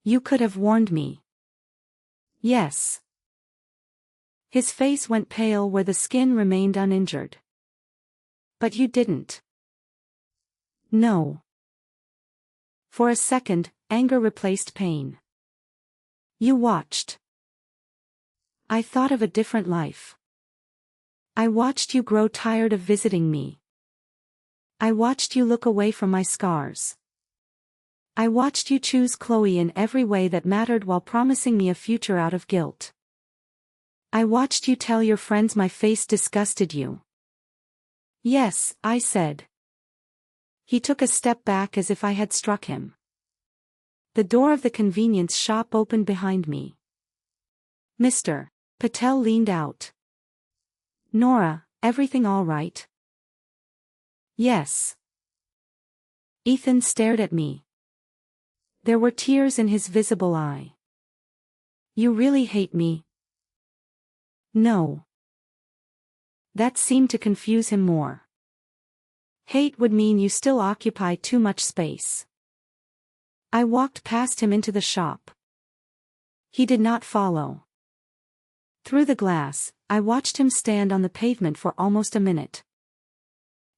You could have warned me. Yes. His face went pale where the skin remained uninjured. But you didn't. No. For a second, anger replaced pain. You watched. I thought of a different life. I watched you grow tired of visiting me. I watched you look away from my scars. I watched you choose Chloe in every way that mattered while promising me a future out of guilt. I watched you tell your friends my face disgusted you. Yes, I said. He took a step back as if I had struck him. The door of the convenience shop opened behind me. Mr. Patel leaned out. Nora, everything all right? Yes. Ethan stared at me. There were tears in his visible eye. You really hate me? No. That seemed to confuse him more. Hate would mean you still occupy too much space. I walked past him into the shop. He did not follow. Through the glass, I watched him stand on the pavement for almost a minute.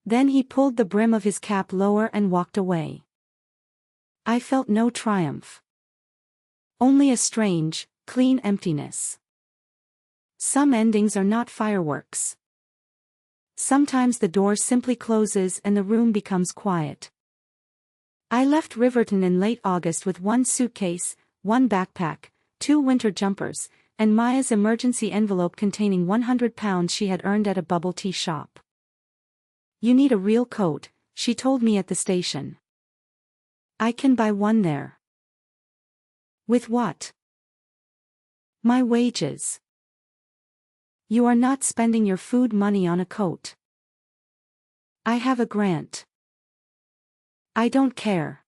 Then he pulled the brim of his cap lower and walked away. I felt no triumph. Only a strange, clean emptiness. Some endings are not fireworks. Sometimes the door simply closes and the room becomes quiet. I left Riverton in late August with one suitcase, one backpack, 2 winter jumpers, and Maya's emergency envelope containing £100 she had earned at a bubble tea shop. You need a real coat, she told me at the station. I can buy one there. With what? My wages. You are not spending your food money on a coat. I have a grant. I don't care.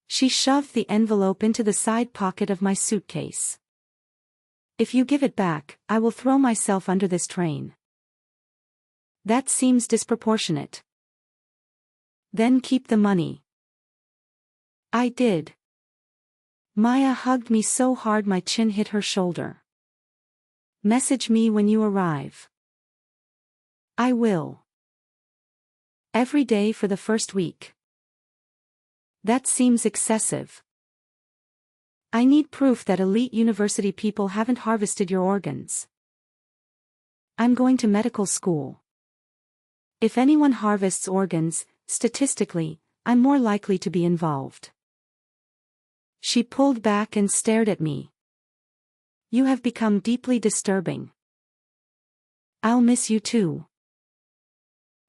She shoved the envelope into the side pocket of my suitcase. If you give it back, I will throw myself under this train. That seems disproportionate. Then keep the money. I did. Maya hugged me so hard my chin hit her shoulder. Message me when you arrive. I will. Every day for the first week. That seems excessive. I need proof that elite university people haven't harvested your organs. I'm going to medical school. If anyone harvests organs, statistically, I'm more likely to be involved. She pulled back and stared at me. You have become deeply disturbing. I'll miss you too.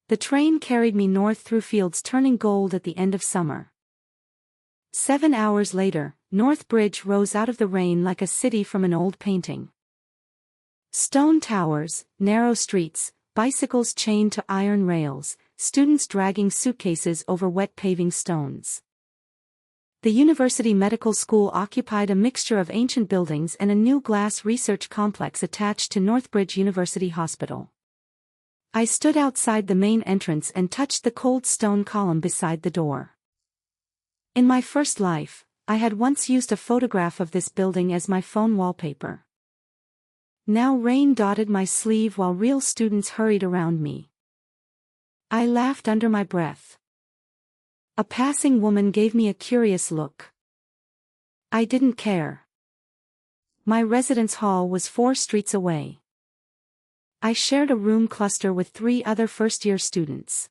The train carried me north through fields turning gold at the end of summer. 7 hours later, North Bridge rose out of the rain like a city from an old painting. Stone towers, narrow streets, bicycles chained to iron rails, students dragging suitcases over wet paving stones. The University Medical School occupied a mixture of ancient buildings and a new glass research complex attached to Northbridge University Hospital. I stood outside the main entrance and touched the cold stone column beside the door. In my first life, I had once used a photograph of this building as my phone wallpaper. Now rain dotted my sleeve while real students hurried around me. I laughed under my breath. A passing woman gave me a curious look. I didn't care. My residence hall was 4 streets away. I shared a room cluster with 3 other first-year students.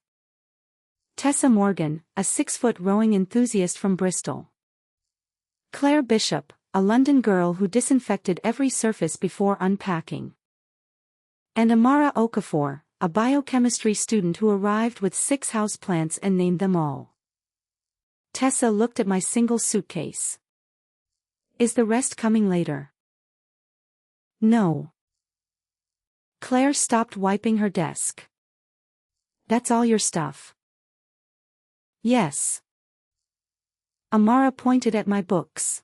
Tessa Morgan, a 6-foot rowing enthusiast from Bristol. Claire Bishop, a London girl who disinfected every surface before unpacking. And Amara Okafor, a biochemistry student who arrived with 6 houseplants and named them all. Tessa looked at my single suitcase. Is the rest coming later? No. Claire stopped wiping her desk. That's all your stuff? Yes. Amara pointed at my books.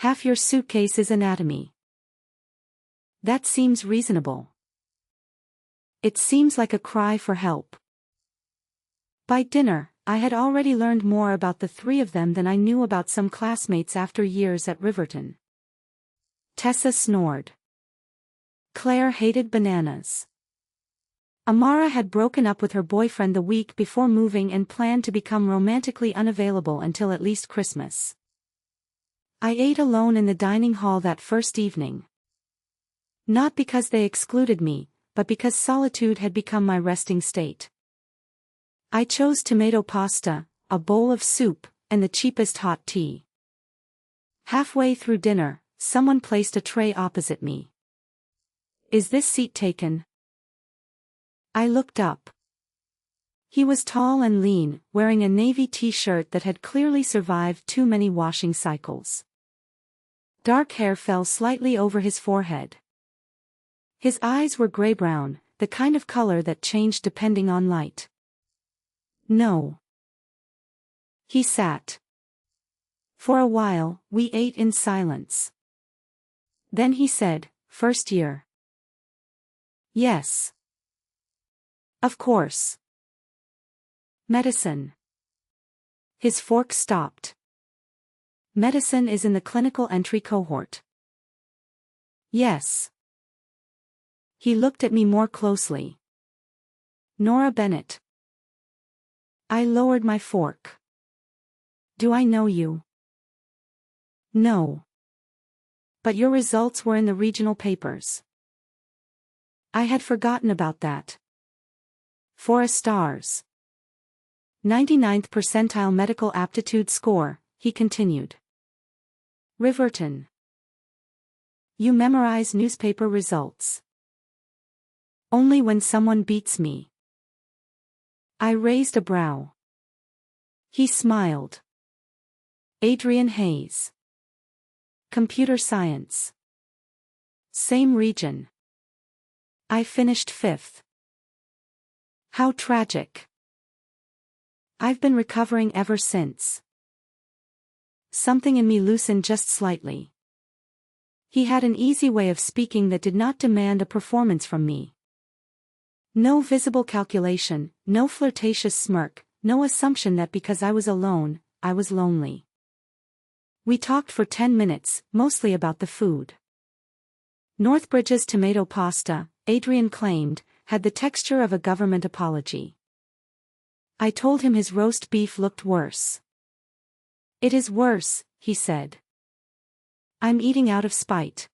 Half your suitcase is anatomy. That seems reasonable. It seems like a cry for help. By dinner, I had already learned more about the 3 of them than I knew about some classmates after years at Riverton. Tessa snored. Claire hated bananas. Amara had broken up with her boyfriend the week before moving and planned to become romantically unavailable until at least Christmas. I ate alone in the dining hall that first evening. Not because they excluded me, but because solitude had become my resting state. I chose tomato pasta, a bowl of soup, and the cheapest hot tea. Halfway through dinner, someone placed a tray opposite me. Is this seat taken? I looked up. He was tall and lean, wearing a navy t-shirt that had clearly survived too many washing cycles. Dark hair fell slightly over his forehead. His eyes were gray-brown, the kind of color that changed depending on light. No. He sat. For a while, we ate in silence. Then he said, "First year?" Yes. Of course. Medicine. His fork stopped. Medicine is in the clinical entry cohort. Yes. He looked at me more closely. Nora Bennett. I lowered my fork. Do I know you? No. But your results were in the regional papers. I had forgotten about that. 4 stars. 99th percentile medical aptitude score, he continued. Riverton. You memorize newspaper results. Only when someone beats me. I raised a brow. He smiled. Adrian Hayes. Computer science. Same region. I finished 5th. How tragic. I've been recovering ever since. Something in me loosened just slightly. He had an easy way of speaking that did not demand a performance from me. No visible calculation, no flirtatious smirk, no assumption that because I was alone, I was lonely. We talked for 10 minutes, mostly about the food. Northbridge's tomato pasta, Adrian claimed, had the texture of a government apology. I told him his roast beef looked worse. It is worse, he said. I'm eating out of spite.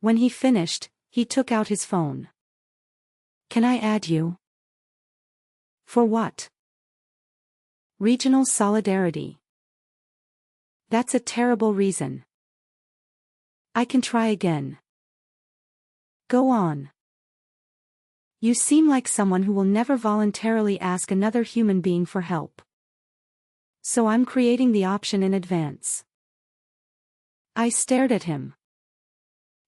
When he finished, he took out his phone. Can I add you? For what? Regional solidarity. That's a terrible reason. I can try again. Go on. You seem like someone who will never voluntarily ask another human being for help. So I'm creating the option in advance. I stared at him.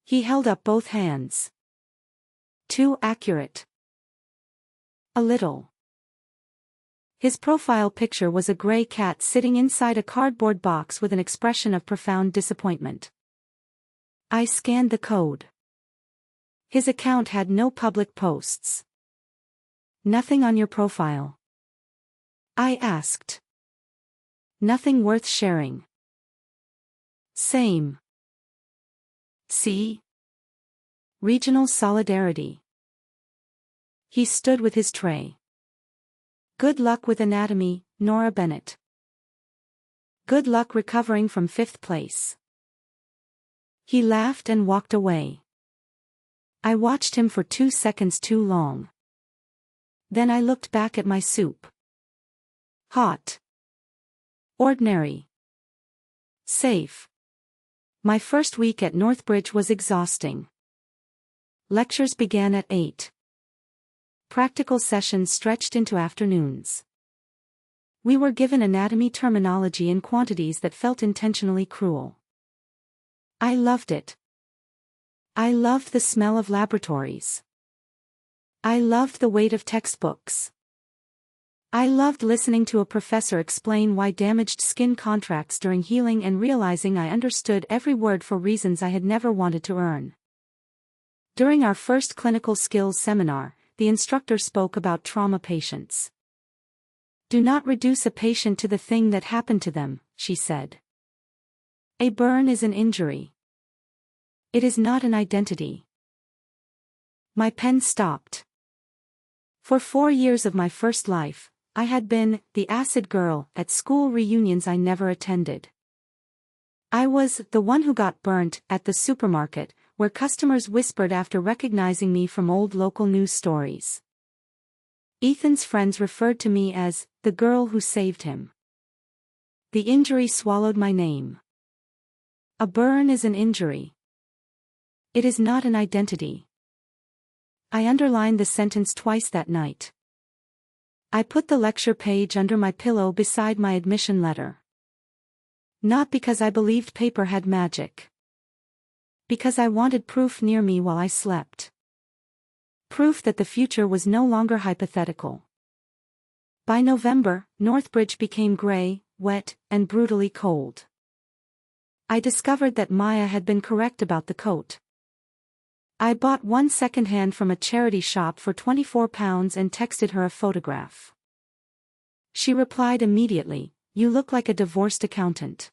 He held up both hands. Too accurate. A little. His profile picture was a gray cat sitting inside a cardboard box with an expression of profound disappointment. I scanned the code. His account had no public posts. Nothing on your profile? I asked. Nothing worth sharing. Same. See? Regional solidarity. He stood with his tray. Good luck with anatomy, Nora Bennett. Good luck recovering from 5th place. He laughed and walked away. I watched him for 2 seconds too long. Then I looked back at my soup. Hot. Ordinary. Safe. My first week at Northbridge was exhausting. Lectures began at 8. Practical sessions stretched into afternoons. We were given anatomy terminology in quantities that felt intentionally cruel. I loved it. I loved the smell of laboratories. I loved the weight of textbooks. I loved listening to a professor explain why damaged skin contracts during healing and realizing I understood every word for reasons I had never wanted to earn. During our first clinical skills seminar, the instructor spoke about trauma patients. Do not reduce a patient to the thing that happened to them, she said. A burn is an injury. It is not an identity. My pen stopped. For 4 years of my first life, I had been the acid girl at school reunions I never attended. I was the one who got burnt at the supermarket, where customers whispered after recognizing me from old local news stories. Ethan's friends referred to me as the girl who saved him. The injury swallowed my name. A burn is an injury. It is not an identity. I underlined the sentence twice that night. I put the lecture page under my pillow beside my admission letter. Not because I believed paper had magic. Because I wanted proof near me while I slept. Proof that the future was no longer hypothetical. By November, Northbridge became gray, wet, and brutally cold. I discovered that Maya had been correct about the coat. I bought one secondhand from a charity shop for £24 and texted her a photograph. She replied immediately, "You look like a divorced accountant."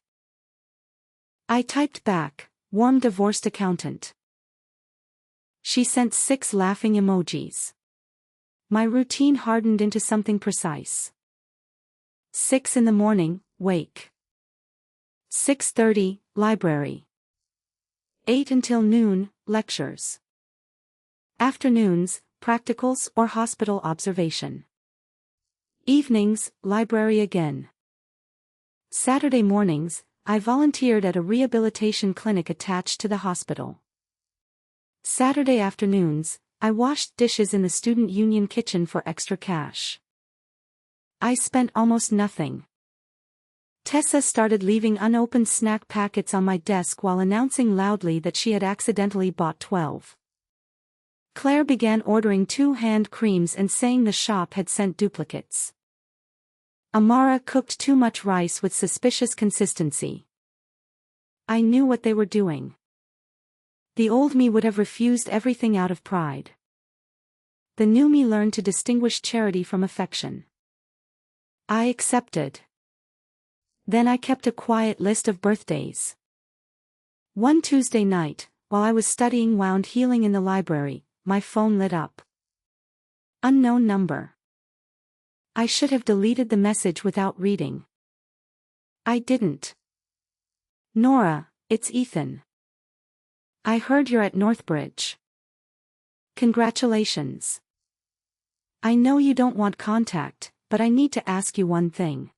I typed back, "Warm divorced accountant." She sent 6 laughing emojis. My routine hardened into something precise. 6 in the morning, wake. 6:30, library. 8 until noon, lectures. Afternoons, practicals or hospital observation. Evenings, library again. Saturday mornings, I volunteered at a rehabilitation clinic attached to the hospital. Saturday afternoons, I washed dishes in the student union kitchen for extra cash. I spent almost nothing. Tessa started leaving unopened snack packets on my desk while announcing loudly that she had accidentally bought 12. Claire began ordering 2 hand creams and saying the shop had sent duplicates. Amara cooked too much rice with suspicious consistency. I knew what they were doing. The old me would have refused everything out of pride. The new me learned to distinguish charity from affection. I accepted. Then I kept a quiet list of birthdays. One Tuesday night, while I was studying wound healing in the library, my phone lit up. Unknown number. I should have deleted the message without reading. I didn't. Nora, it's Ethan. I heard you're at Northbridge. Congratulations. I know you don't want contact, but I need to ask you one thing.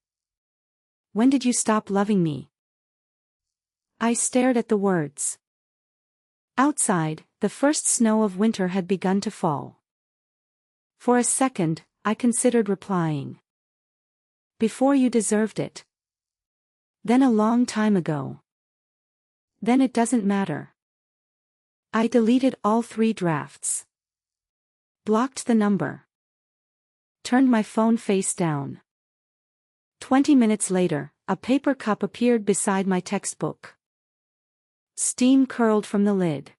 When did you stop loving me? I stared at the words. Outside, the first snow of winter had begun to fall. For a second, I considered replying. Before you deserved it. Then a long time ago. Then it doesn't matter. I deleted all 3 drafts. Blocked the number. Turned my phone face down. 20 minutes later, a paper cup appeared beside my textbook. Steam curled from the lid.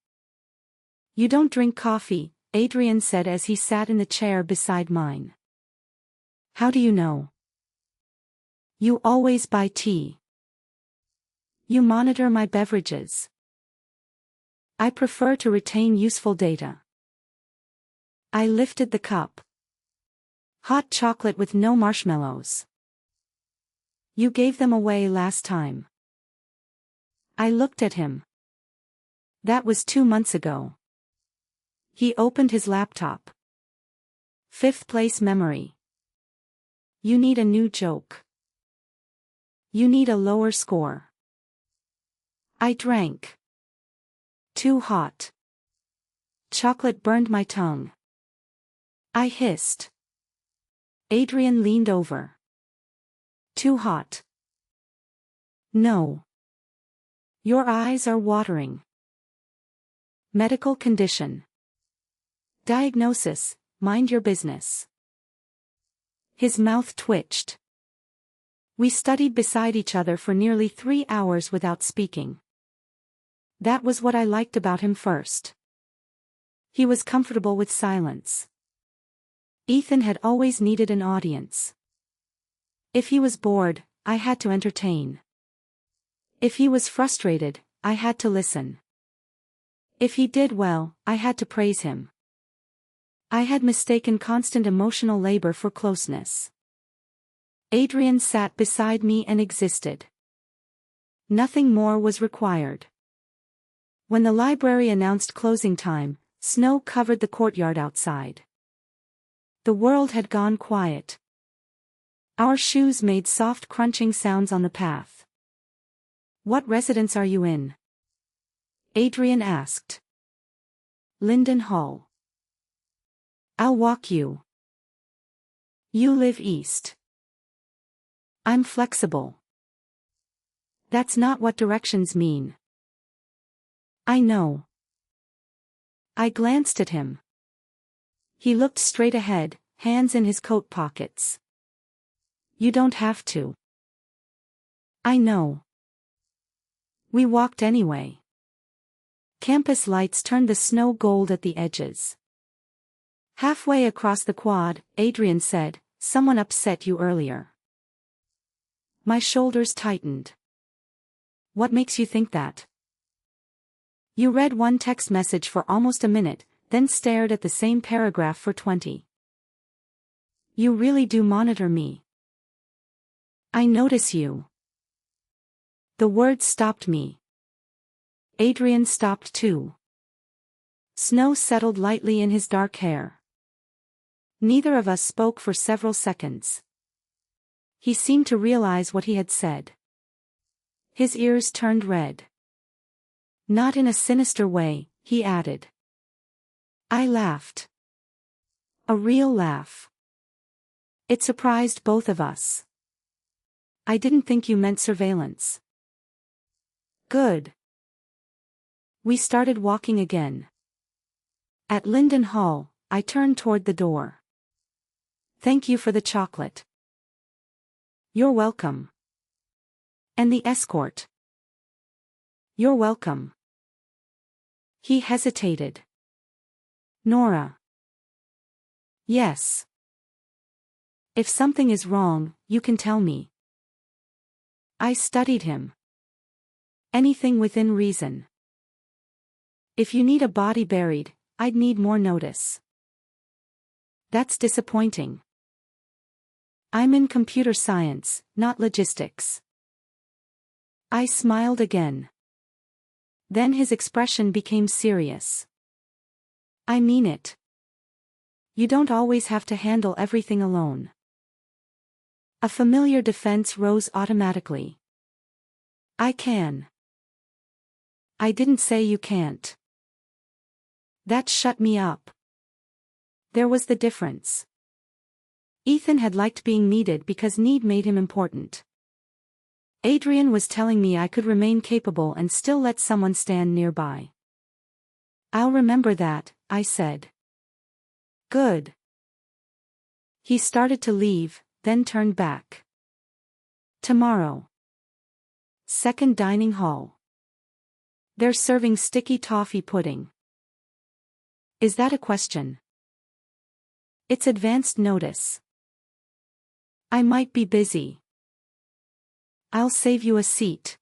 You don't drink coffee, Adrian said as he sat in the chair beside mine. How do you know? You always buy tea. You monitor my beverages. I prefer to retain useful data. I lifted the cup. Hot chocolate with no marshmallows. You gave them away last time. I looked at him. That was 2 months ago. He opened his laptop. 5th place memory. You need a new joke. You need a lower score. I drank. Too hot. Chocolate burned my tongue. I hissed. Adrian leaned over. Too hot. No. Your eyes are watering. Medical condition. Diagnosis, mind your business. His mouth twitched. We studied beside each other for nearly 3 hours without speaking. That was what I liked about him first. He was comfortable with silence. Ethan had always needed an audience. If he was bored, I had to entertain. If he was frustrated, I had to listen. If he did well, I had to praise him. I had mistaken constant emotional labor for closeness. Adrian sat beside me and existed. Nothing more was required. When the library announced closing time, snow covered the courtyard outside. The world had gone quiet. Our shoes made soft crunching sounds on the path. What residence are you in? Adrian asked. Linden Hall. I'll walk you. You live east. I'm flexible. That's not what directions mean. I know. I glanced at him. He looked straight ahead, hands in his coat pockets. You don't have to. I know. We walked anyway. Campus lights turned the snow gold at the edges. Halfway across the quad, Adrian said, "Someone upset you earlier." My shoulders tightened. What makes you think that? You read one text message for almost a minute, then stared at the same paragraph for 20. You really do monitor me. I notice you. The words stopped me. Adrian stopped too. Snow settled lightly in his dark hair. Neither of us spoke for several seconds. He seemed to realize what he had said. His ears turned red. Not in a sinister way, he added. I laughed. A real laugh. It surprised both of us. I didn't think you meant surveillance. Good. We started walking again. At Linden Hall, I turned toward the door. Thank you for the chocolate. You're welcome. And the escort. You're welcome. He hesitated. Nora. Yes. If something is wrong, you can tell me. I studied him. Anything within reason. If you need a body buried, I'd need more notice. That's disappointing. I'm in computer science, not logistics. I smiled again. Then his expression became serious. I mean it. You don't always have to handle everything alone. A familiar defense rose automatically. I can. I didn't say you can't. That shut me up. There was the difference. Ethan had liked being needed because need made him important. Adrian was telling me I could remain capable and still let someone stand nearby. I'll remember that, I said. Good. He started to leave, then turned back. Tomorrow. Second dining hall. They're serving sticky toffee pudding. Is that a question? It's advanced notice. I might be busy. I'll save you a seat.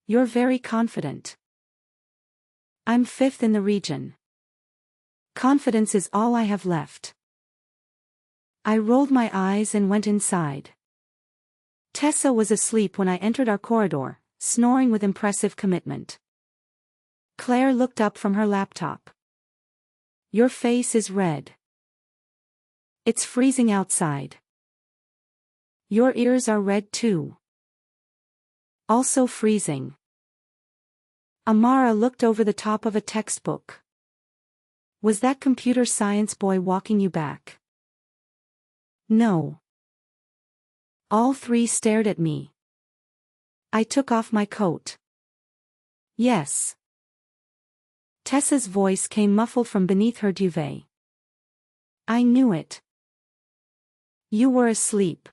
You're very confident. I'm fifth in the region. Confidence is all I have left. I rolled my eyes and went inside. Tessa was asleep when I entered our corridor, snoring with impressive commitment. Claire looked up from her laptop. Your face is red. It's freezing outside. Your ears are red too. Also freezing. Amara looked over the top of a textbook. Was that computer science boy walking you back? No. All three stared at me. I took off my coat. Yes. Tessa's voice came muffled from beneath her duvet. I knew it. You were asleep.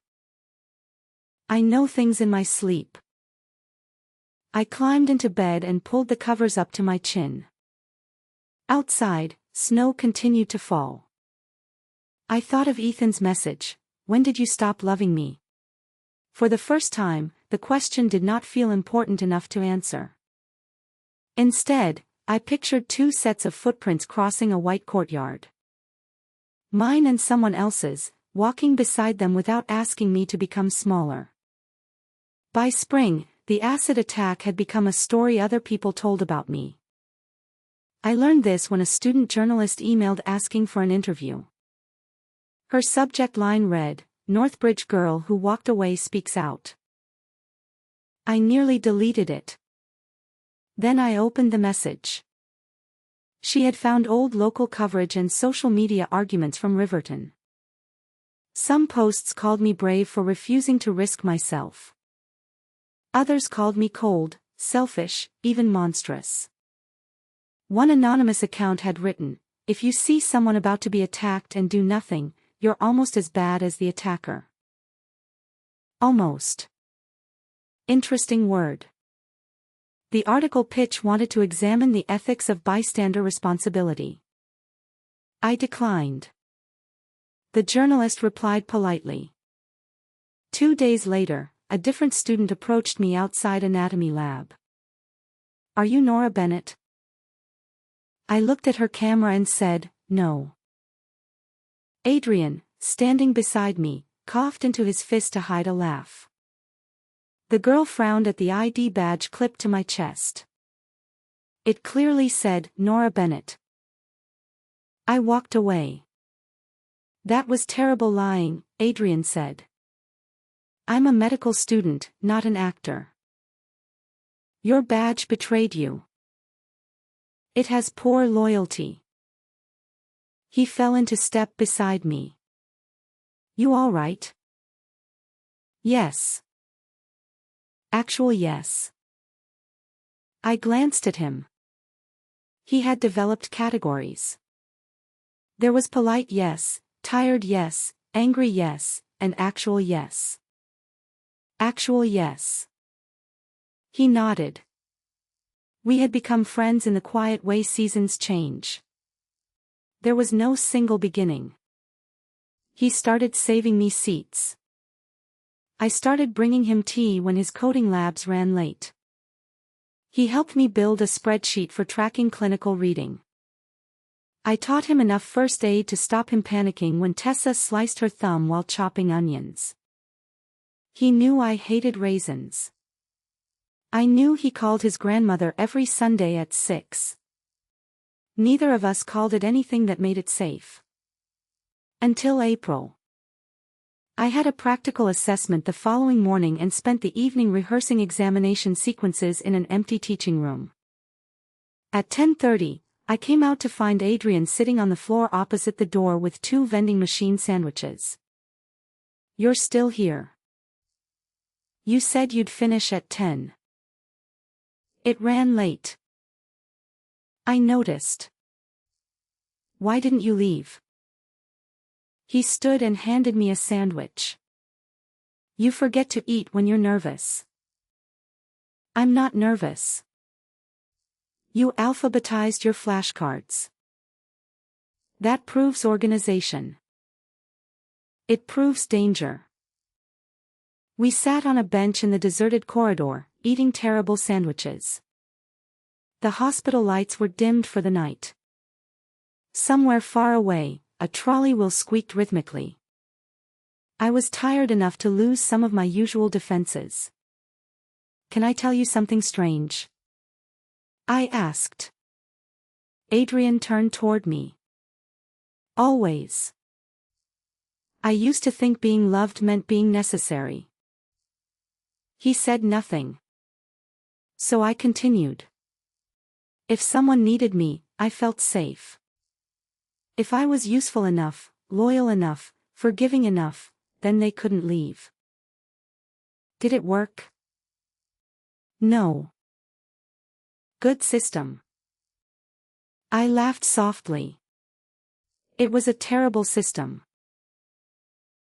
I know things in my sleep. I climbed into bed and pulled the covers up to my chin. Outside, snow continued to fall. I thought of Ethan's message, when did you stop loving me? For the first time, the question did not feel important enough to answer. Instead, I pictured two sets of footprints crossing a white courtyard. Mine and someone else's, walking beside them without asking me to become smaller. By spring, the acid attack had become a story other people told about me. I learned this when a student journalist emailed asking for an interview. Her subject line read, Northbridge girl who walked away speaks out. I nearly deleted it. Then I opened the message. She had found old local coverage and social media arguments from Riverton. Some posts called me brave for refusing to risk myself. Others called me cold, selfish, even monstrous. One anonymous account had written, if you see someone about to be attacked and do nothing, you're almost as bad as the attacker. Almost. Interesting word. The article pitch wanted to examine the ethics of bystander responsibility. I declined. The journalist replied politely. 2 days later, a different student approached me outside anatomy lab. Are you Nora Bennett? I looked at her camera and said, no. Adrian, standing beside me, coughed into his fist to hide a laugh. The girl frowned at the ID badge clipped to my chest. It clearly said, Nora Bennett. I walked away. That was terrible lying, Adrian said. I'm a medical student, not an actor. Your badge betrayed you. It has poor loyalty. He fell into step beside me. You all right? Yes. Actual yes. I glanced at him. He had developed categories. There was polite yes, tired yes, angry yes, and actual yes. Actual yes. He nodded. We had become friends in the quiet way seasons change. There was no single beginning. He started saving me seats. I started bringing him tea when his coding labs ran late. He helped me build a spreadsheet for tracking clinical reading. I taught him enough first aid to stop him panicking when Tessa sliced her thumb while chopping onions. He knew I hated raisins. I knew he called his grandmother every Sunday at 6. Neither of us called it anything that made it safe. Until April. I had a practical assessment the following morning and spent the evening rehearsing examination sequences in an empty teaching room. At 10:30, I came out to find Adrian sitting on the floor opposite the door with 2 vending machine sandwiches. You're still here. You said you'd finish at 10. It ran late. I noticed. Why didn't you leave? He stood and handed me a sandwich. You forget to eat when you're nervous. I'm not nervous. You alphabetized your flashcards. That proves organization. It proves danger. We sat on a bench in the deserted corridor, eating terrible sandwiches. The hospital lights were dimmed for the night. Somewhere far away, a trolley wheel squeaked rhythmically. I was tired enough to lose some of my usual defenses. "Can I tell you something strange?" I asked. Adrian turned toward me. "Always. I used to think being loved meant being necessary." He said nothing. So I continued. If someone needed me, I felt safe. If I was useful enough, loyal enough, forgiving enough, then they couldn't leave. Did it work? No. Good system. I laughed softly. It was a terrible system.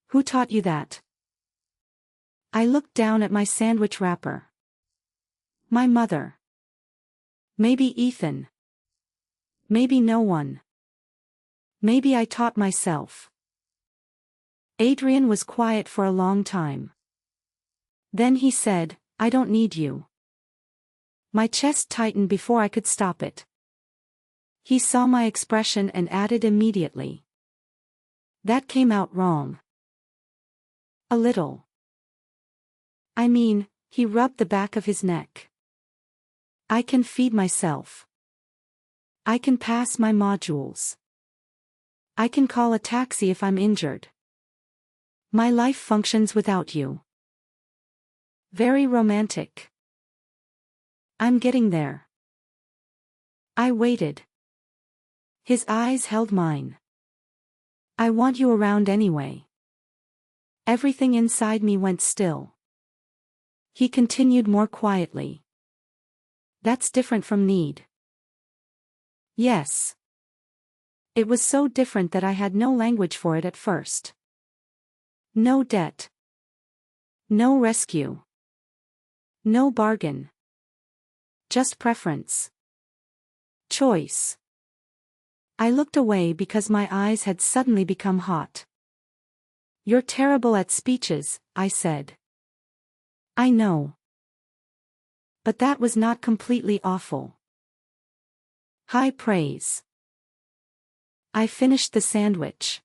Who taught you that? I looked down at my sandwich wrapper. My mother. Maybe Ethan. Maybe no one. Maybe I taught myself. Adrian was quiet for a long time. Then he said, "I don't need you." My chest tightened before I could stop it. He saw my expression and added immediately. "That came out wrong. A little. I mean," he rubbed the back of his neck. "I can feed myself. I can pass my modules. I can call a taxi if I'm injured. My life functions without you." Very romantic. I'm getting there. I waited. His eyes held mine. "I want you around anyway." Everything inside me went still. He continued more quietly. "That's different from need." Yes. It was so different that I had no language for it at first. No debt. No rescue. No bargain. Just preference. Choice. I looked away because my eyes had suddenly become hot. "You're terrible at speeches," I said. "I know. But that was not completely awful." High praise. I finished the sandwich.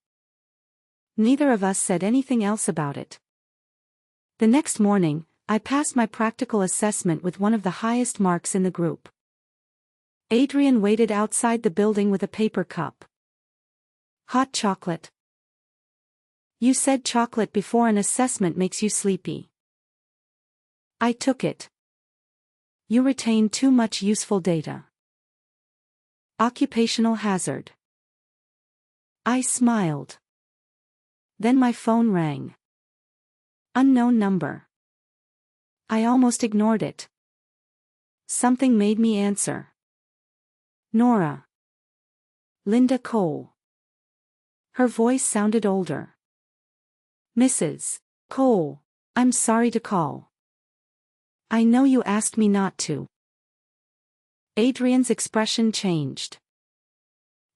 Neither of us said anything else about it. The next morning, I passed my practical assessment with one of the highest marks in the group. Adrian waited outside the building with a paper cup. "Hot chocolate." "You said chocolate before an assessment makes you sleepy." I took it. "You retain too much useful data." Occupational hazard. I smiled. Then my phone rang. Unknown number. I almost ignored it. Something made me answer. Nora. Linda Cole. Her voice sounded older. "Mrs. Cole, I'm sorry to call. I know you asked me not to." Adrian's expression changed.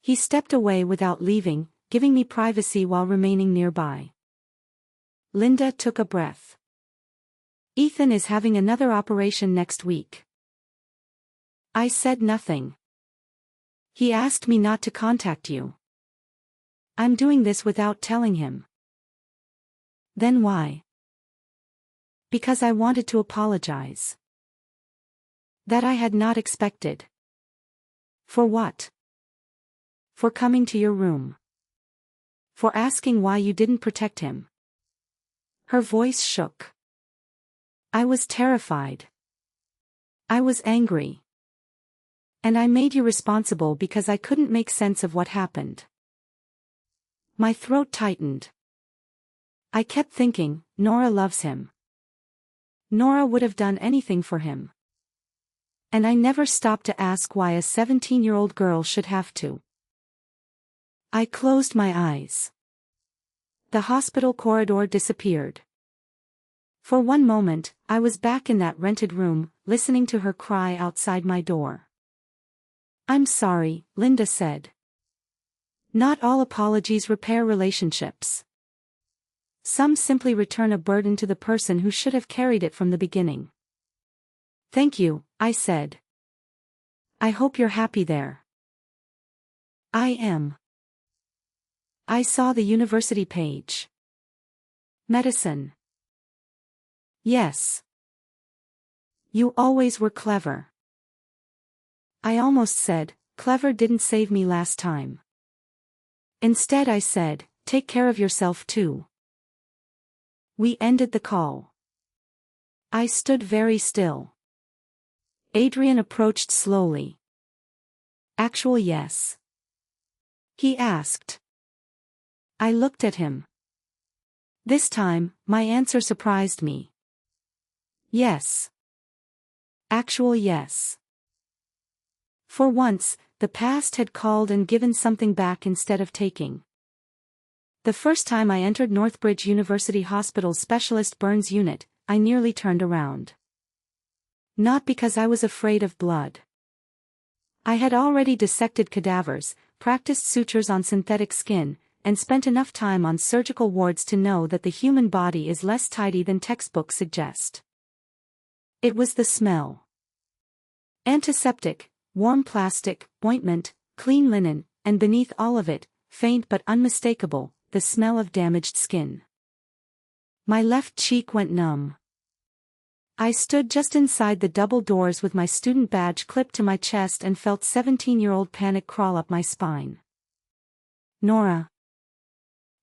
He stepped away without leaving, giving me privacy while remaining nearby. Linda took a breath. "Ethan is having another operation next week." I said nothing. "He asked me not to contact you." "I'm doing this without telling him." "Then why?" "Because I wanted to apologize." That I had not expected. "For what?" "For coming to your room. For asking why you didn't protect him." Her voice shook. I was terrified. I was angry. "And I made you responsible because I couldn't make sense of what happened." My throat tightened. I kept thinking, Nora loves him. Nora would have done anything for him. And I never stopped to ask why a 17-year-old girl should have to. I closed my eyes. The hospital corridor disappeared. For one moment, I was back in that rented room, listening to her cry outside my door. "I'm sorry," Linda said. Not all apologies repair relationships. Some simply return a burden to the person who should have carried it from the beginning. Thank you, I said. I hope you're happy there. I am. I saw the university page. Medicine. Yes. You always were clever. I almost said, clever didn't save me last time. Instead I said, take care of yourself too. We ended the call. I stood very still. Adrian approached slowly. Actual yes. He asked. I looked at him. This time, my answer surprised me. Yes. Actual yes. For once, the past had called and given something back instead of taking. The first time I entered Northbridge University Hospital's specialist burns unit, I nearly turned around. Not because I was afraid of blood. I had already dissected cadavers, practiced sutures on synthetic skin, and spent enough time on surgical wards to know that the human body is less tidy than textbooks suggest. It was the smell. Antiseptic, warm plastic, ointment, clean linen, and beneath all of it, faint but unmistakable, the smell of damaged skin. My left cheek went numb. I stood just inside the double doors with my student badge clipped to my chest and felt 17-year-old panic crawl up my spine. Nora.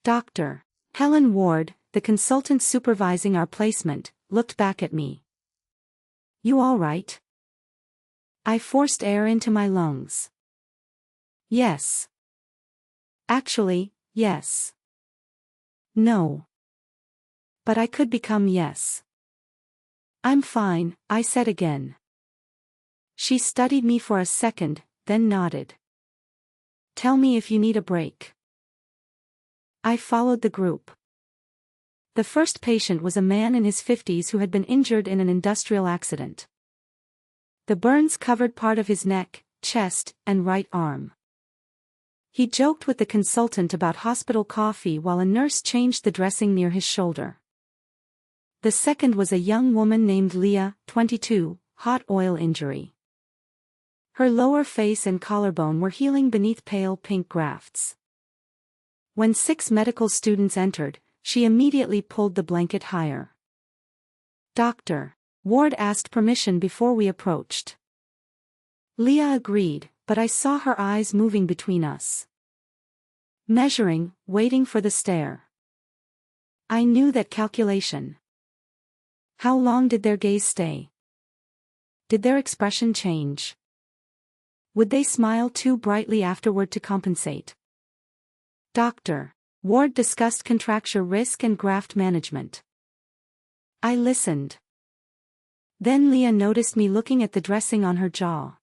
Dr. Helen Ward, the consultant supervising our placement, looked back at me. You all right? I forced air into my lungs. Yes. Actually, yes. No. But I could become yes. I'm fine, I said again. She studied me for a second, then nodded. Tell me if you need a break. I followed the group. The first patient was a man in his 50s who had been injured in an industrial accident. The burns covered part of his neck, chest, and right arm. He joked with the consultant about hospital coffee while a nurse changed the dressing near his shoulder. The second was a young woman named Leah, 22, hot oil injury. Her lower face and collarbone were healing beneath pale pink grafts. When 6 medical students entered, she immediately pulled the blanket higher. Dr. Ward asked permission before we approached. Leah agreed, but I saw her eyes moving between us. Measuring, waiting for the stare. I knew that calculation. How long did their gaze stay? Did their expression change? Would they smile too brightly afterward to compensate? Dr. Ward discussed contracture risk and graft management. I listened. Then Leah noticed me looking at the dressing on her jaw.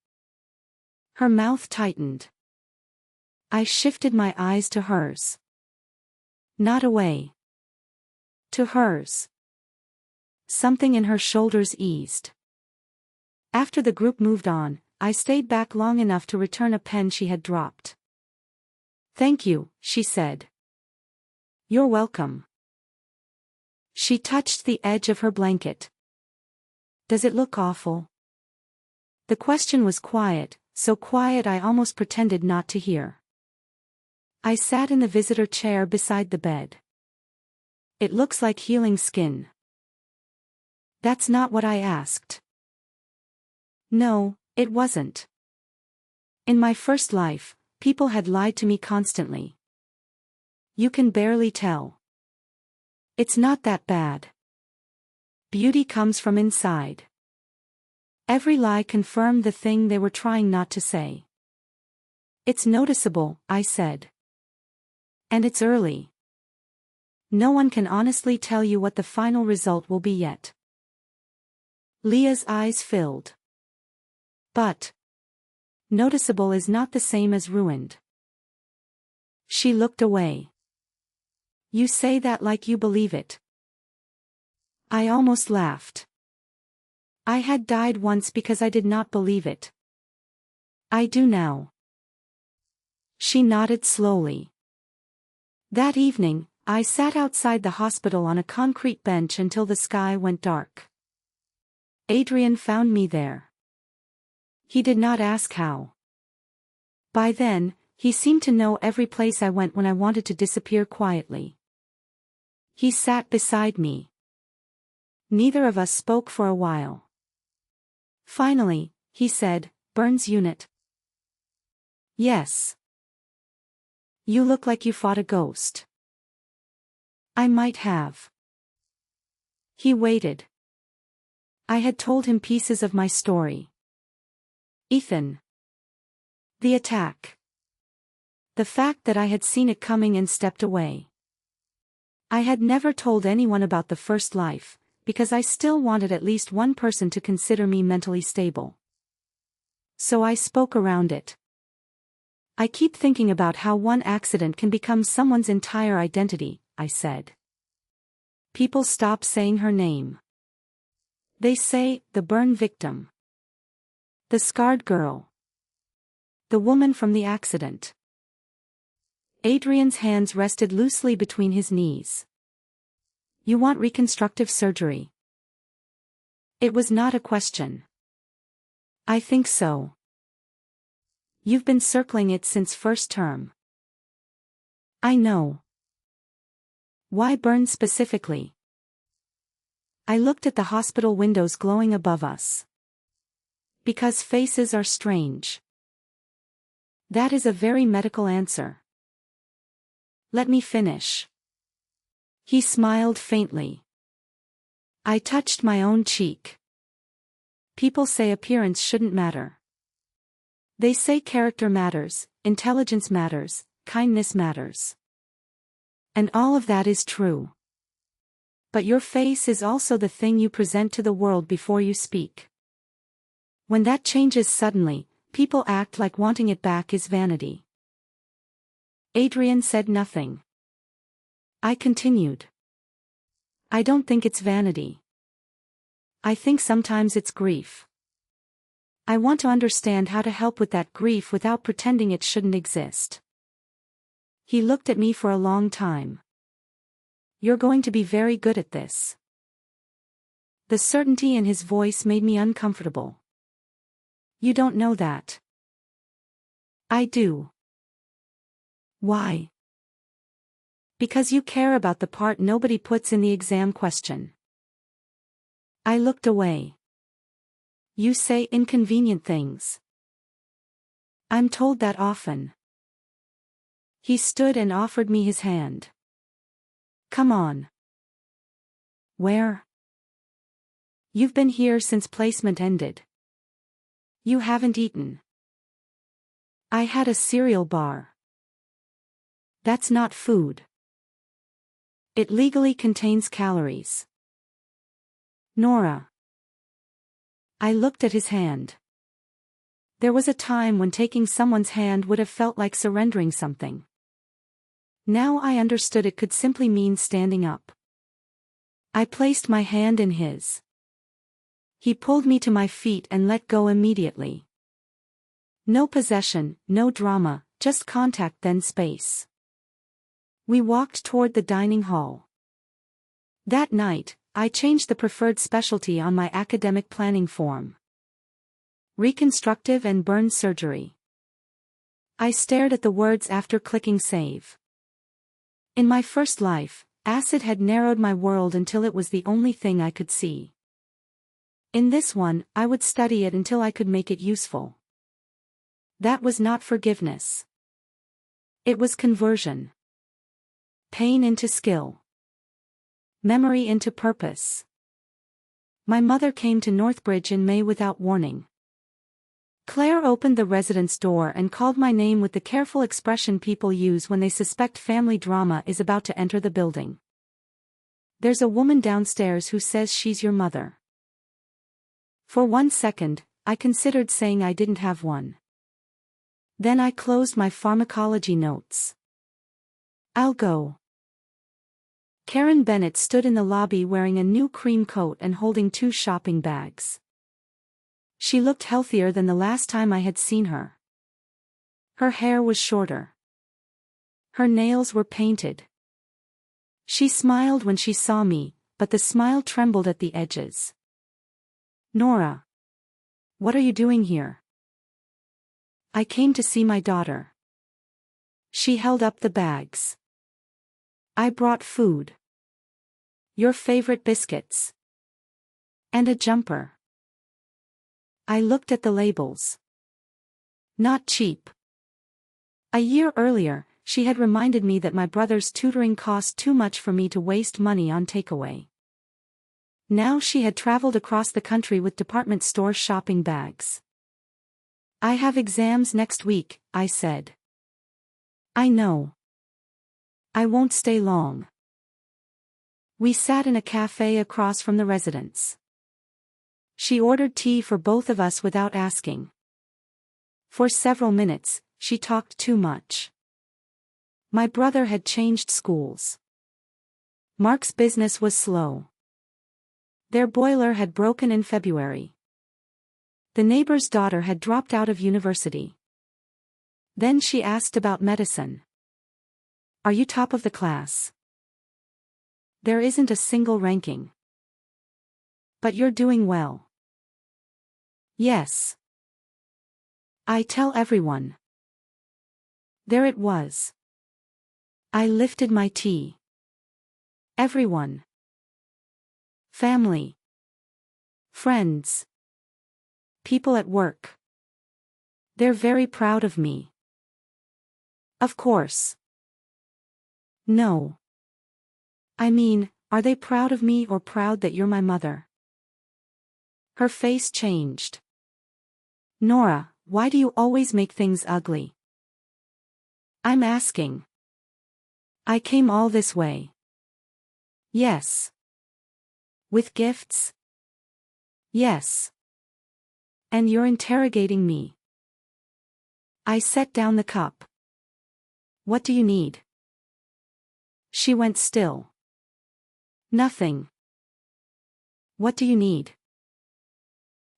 Her mouth tightened. I shifted my eyes to hers. Not away. To hers. Something in her shoulders eased. After the group moved on, I stayed back long enough to return a pen she had dropped. Thank you, she said. You're welcome. She touched the edge of her blanket. Does it look awful? The question was quiet, so quiet I almost pretended not to hear. I sat in the visitor chair beside the bed. It looks like healing skin. That's not what I asked. No, it wasn't. In my first life, people had lied to me constantly. You can barely tell. It's not that bad. Beauty comes from inside. Every lie confirmed the thing they were trying not to say. It's noticeable, I said. And it's early. No one can honestly tell you what the final result will be yet. Leah's eyes filled. But noticeable is not the same as ruined. She looked away. You say that like you believe it. I almost laughed. I had died once because I did not believe it. I do now. She nodded slowly. That evening, I sat outside the hospital on a concrete bench until the sky went dark. Adrian found me there. He did not ask how. By then, he seemed to know every place I went when I wanted to disappear quietly. He sat beside me. Neither of us spoke for a while. Finally, he said, "Burns unit?" "Yes." "You look like you fought a ghost." "I might have." He waited. I had told him pieces of my story. Ethan. The attack. The fact that I had seen it coming and stepped away. I had never told anyone about the first life, because I still wanted at least one person to consider me mentally stable. So I spoke around it. "I keep thinking about how one accident can become someone's entire identity," I said. "People stop saying her name. They say, the burn victim. The scarred girl. The woman from the accident." Adrian's hands rested loosely between his knees. "You want reconstructive surgery?" It was not a question. "I think so." "You've been circling it since first term." "I know." "Why burn specifically?" I looked at the hospital windows glowing above us. "Because faces are strange." That is a very medical answer. "Let me finish." He smiled faintly. I touched my own cheek. "People say appearance shouldn't matter. They say character matters, intelligence matters, kindness matters. And all of that is true. But your face is also the thing you present to the world before you speak. When that changes suddenly, people act like wanting it back is vanity." Adrian said nothing. I continued. "I don't think it's vanity. I think sometimes it's grief. I want to understand how to help with that grief without pretending it shouldn't exist." He looked at me for a long time. "You're going to be very good at this." The certainty in his voice made me uncomfortable. "You don't know that." "I do." "Why?" "Because you care about the part nobody puts in the exam question." I looked away. "You say inconvenient things." "I'm told that often." He stood and offered me his hand. "Come on." "Where?" "You've been here since placement ended. You haven't eaten." "I had a cereal bar." "That's not food. It legally contains calories." "Nora." I looked at his hand. There was a time when taking someone's hand would have felt like surrendering something. Now I understood it could simply mean standing up. I placed my hand in his. He pulled me to my feet and let go immediately. No possession, no drama, just contact then space. We walked toward the dining hall. That night, I changed the preferred specialty on my academic planning form. Reconstructive and burn surgery. I stared at the words after clicking save. In my first life, acid had narrowed my world until it was the only thing I could see. In this one, I would study it until I could make it useful. That was not forgiveness. It was conversion. Pain into skill. Memory into purpose. My mother came to Northbridge in May without warning. Claire opened the residence door and called my name with the careful expression people use when they suspect family drama is about to enter the building. "There's a woman downstairs who says she's your mother." For 1 second, I considered saying I didn't have one. Then I closed my pharmacology notes. "I'll go." Karen Bennett stood in the lobby wearing a new cream coat and holding 2 shopping bags. She looked healthier than the last time I had seen her. Her hair was shorter. Her nails were painted. She smiled when she saw me, but the smile trembled at the edges. Nora. What are you doing here? I came to see my daughter. She held up the bags. I brought food. Your favorite biscuits. And a jumper. I looked at the labels. Not cheap. A year earlier, she had reminded me that my brother's tutoring cost too much for me to waste money on takeaway. Now she had traveled across the country with department store shopping bags. I have exams next week, I said. I know. I won't stay long. We sat in a cafe across from the residence. She ordered tea for both of us without asking. For several minutes, she talked too much. My brother had changed schools. Mark's business was slow. Their boiler had broken in February. The neighbor's daughter had dropped out of university. Then she asked about medicine. Are you top of the class? There isn't a single ranking. But you're doing well. Yes. I tell everyone. There it was. I lifted my tea. Everyone. Family. Friends. People at work. They're very proud of me. Of course. No. I mean, are they proud of me or proud that you're my mother? Her face changed. Nora, why do you always make things ugly? I'm asking. I came all this way. Yes. With gifts? Yes. And you're interrogating me. I set down the cup. What do you need? She went still. Nothing. What do you need?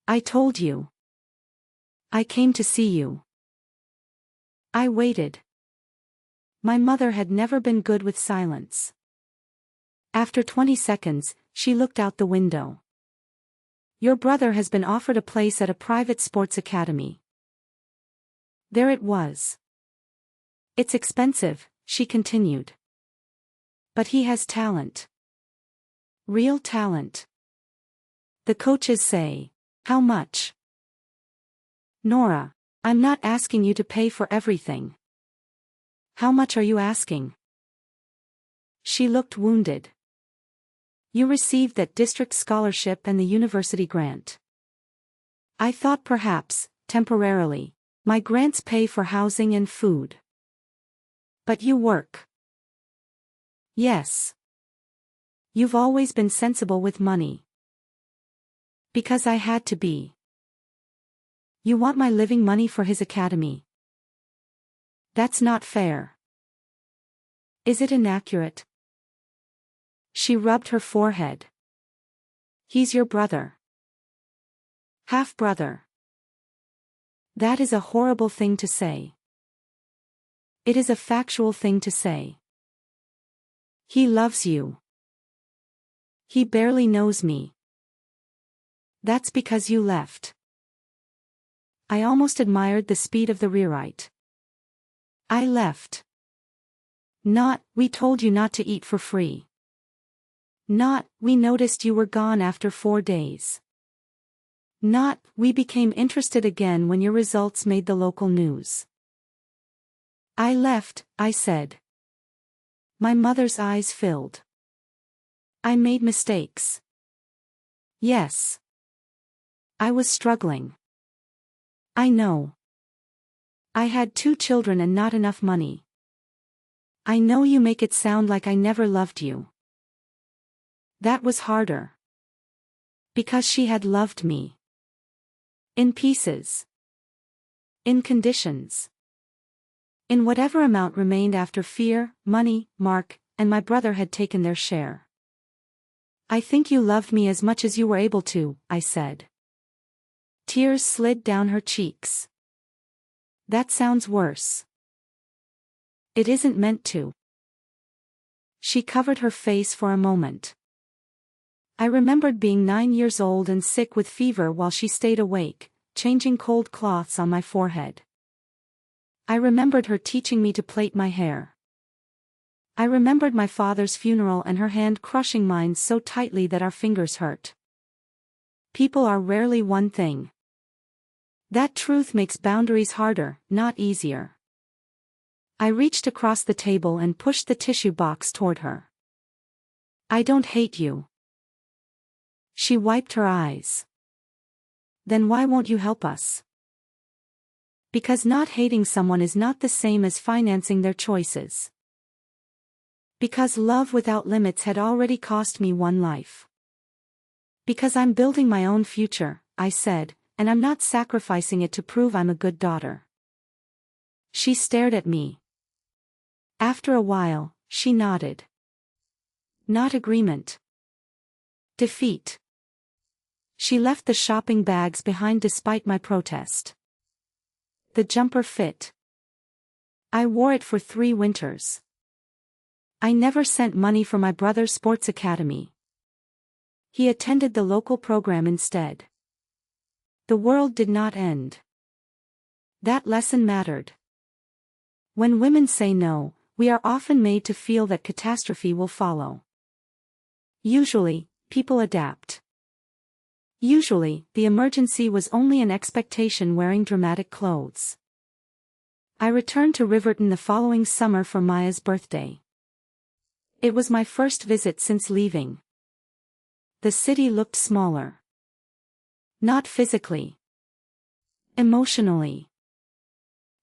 I told you. I came to see you. I waited. My mother had never been good with silence. After 20 seconds, she looked out the window. Your brother has been offered a place at a private sports academy. There it was. It's expensive, she continued. But he has talent. Real talent. The coaches say, how much? Nora, I'm not asking you to pay for everything. How much are you asking? She looked wounded. You received that district scholarship and the university grant. I thought perhaps, temporarily, my grants pay for housing and food. But you work. Yes. You've always been sensible with money. Because I had to be. You want my living money for his academy. That's not fair. Is it inaccurate? She rubbed her forehead. He's your brother. Half-brother. That is a horrible thing to say. It is a factual thing to say. He loves you. He barely knows me. That's because you left. I almost admired the speed of the rewrite. I left. Not, we told you not to eat for free. Not, we noticed you were gone after 4 days. Not, we became interested again when your results made the local news. I left, I said. My mother's eyes filled. I made mistakes. Yes. I was struggling. I know. I had 2 children and not enough money. I know you make it sound like I never loved you. That was harder. Because she had loved me. In pieces. In conditions. In whatever amount remained after fear, money, Mark, and my brother had taken their share. I think you loved me as much as you were able to, I said. Tears slid down her cheeks. That sounds worse. It isn't meant to. She covered her face for a moment. I remembered being 9 years old and sick with fever while she stayed awake, changing cold cloths on my forehead. I remembered her teaching me to plait my hair. I remembered my father's funeral and her hand crushing mine so tightly that our fingers hurt. People are rarely one thing. That truth makes boundaries harder, not easier. I reached across the table and pushed the tissue box toward her. I don't hate you. She wiped her eyes. Then why won't you help us? Because not hating someone is not the same as financing their choices. Because love without limits had already cost me one life. Because I'm building my own future, I said, and I'm not sacrificing it to prove I'm a good daughter. She stared at me. After a while, she nodded. Not agreement. Defeat. She left the shopping bags behind despite my protest. The jumper fit. I wore it for 3 winters. I never sent money for my brother's sports academy. He attended the local program instead. The world did not end. That lesson mattered. When women say no, we are often made to feel that catastrophe will follow. Usually, people adapt. Usually, the emergency was only an expectation wearing dramatic clothes. I returned to Riverton the following summer for Maya's birthday. It was my first visit since leaving. The city looked smaller. Not physically. Emotionally.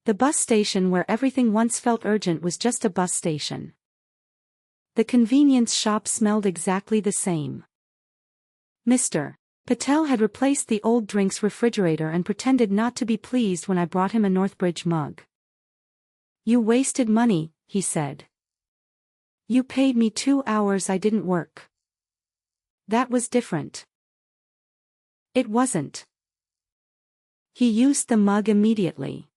The bus station where everything once felt urgent was just a bus station. The convenience shop smelled exactly the same. Mr. Patel had replaced the old drinks refrigerator and pretended not to be pleased when I brought him a Northbridge mug. You wasted money, he said. You paid me 2 hours I didn't work. That was different. It wasn't. He used the mug immediately.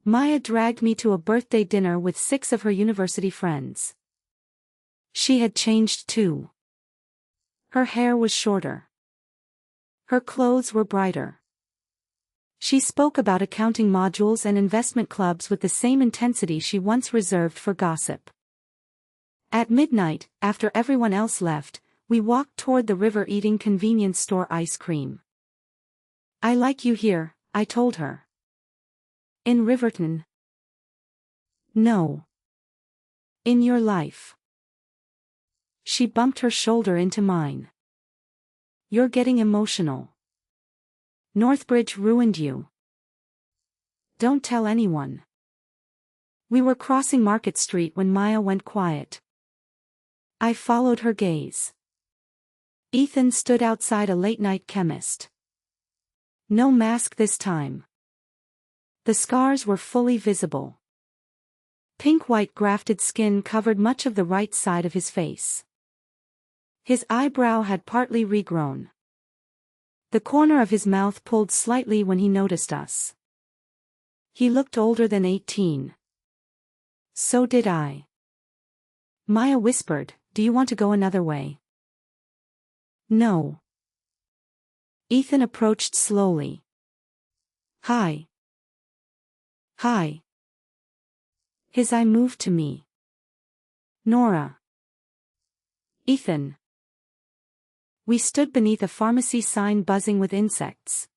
Maya dragged me to a birthday dinner with 6 of her university friends. She had changed too. Her hair was shorter. Her clothes were brighter. She spoke about accounting modules and investment clubs with the same intensity she once reserved for gossip. At midnight, after everyone else left, we walked toward the river eating convenience store ice cream. I like you here, I told her. In Riverton? No. In your life. She bumped her shoulder into mine. You're getting emotional. Northbridge ruined you. Don't tell anyone. We were crossing Market Street when Maya went quiet. I followed her gaze. Ethan stood outside a late-night chemist. No mask this time. The scars were fully visible. Pink-white grafted skin covered much of the right side of his face. His eyebrow had partly regrown. The corner of his mouth pulled slightly when he noticed us. He looked older than 18. So did I. Maya whispered, "Do you want to go another way?" No. Ethan approached slowly. Hi. Hi. His eye moved to me. Nora. Ethan. We stood beneath a pharmacy sign buzzing with insects.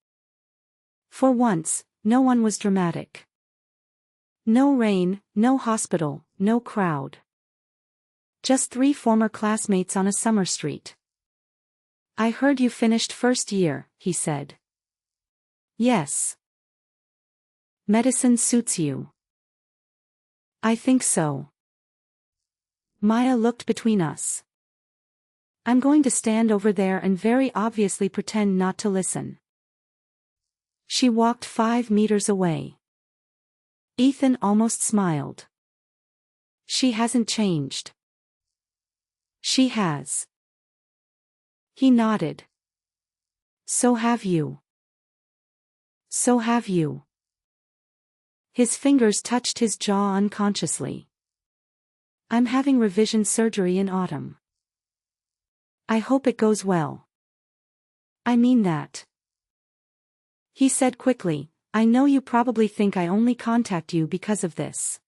For once, no one was dramatic. No rain, no hospital, no crowd. Just 3 former classmates on a summer street. I heard you finished first year, he said. Yes. Medicine suits you. I think so. Maya looked between us. I'm going to stand over there and very obviously pretend not to listen. She walked 5 meters away. Ethan almost smiled. She hasn't changed. She has. He nodded. So have you. So have you. His fingers touched his jaw unconsciously. I'm having revision surgery in autumn. I hope it goes well. I mean that. He said quickly, I know you probably think I only contact you because of this.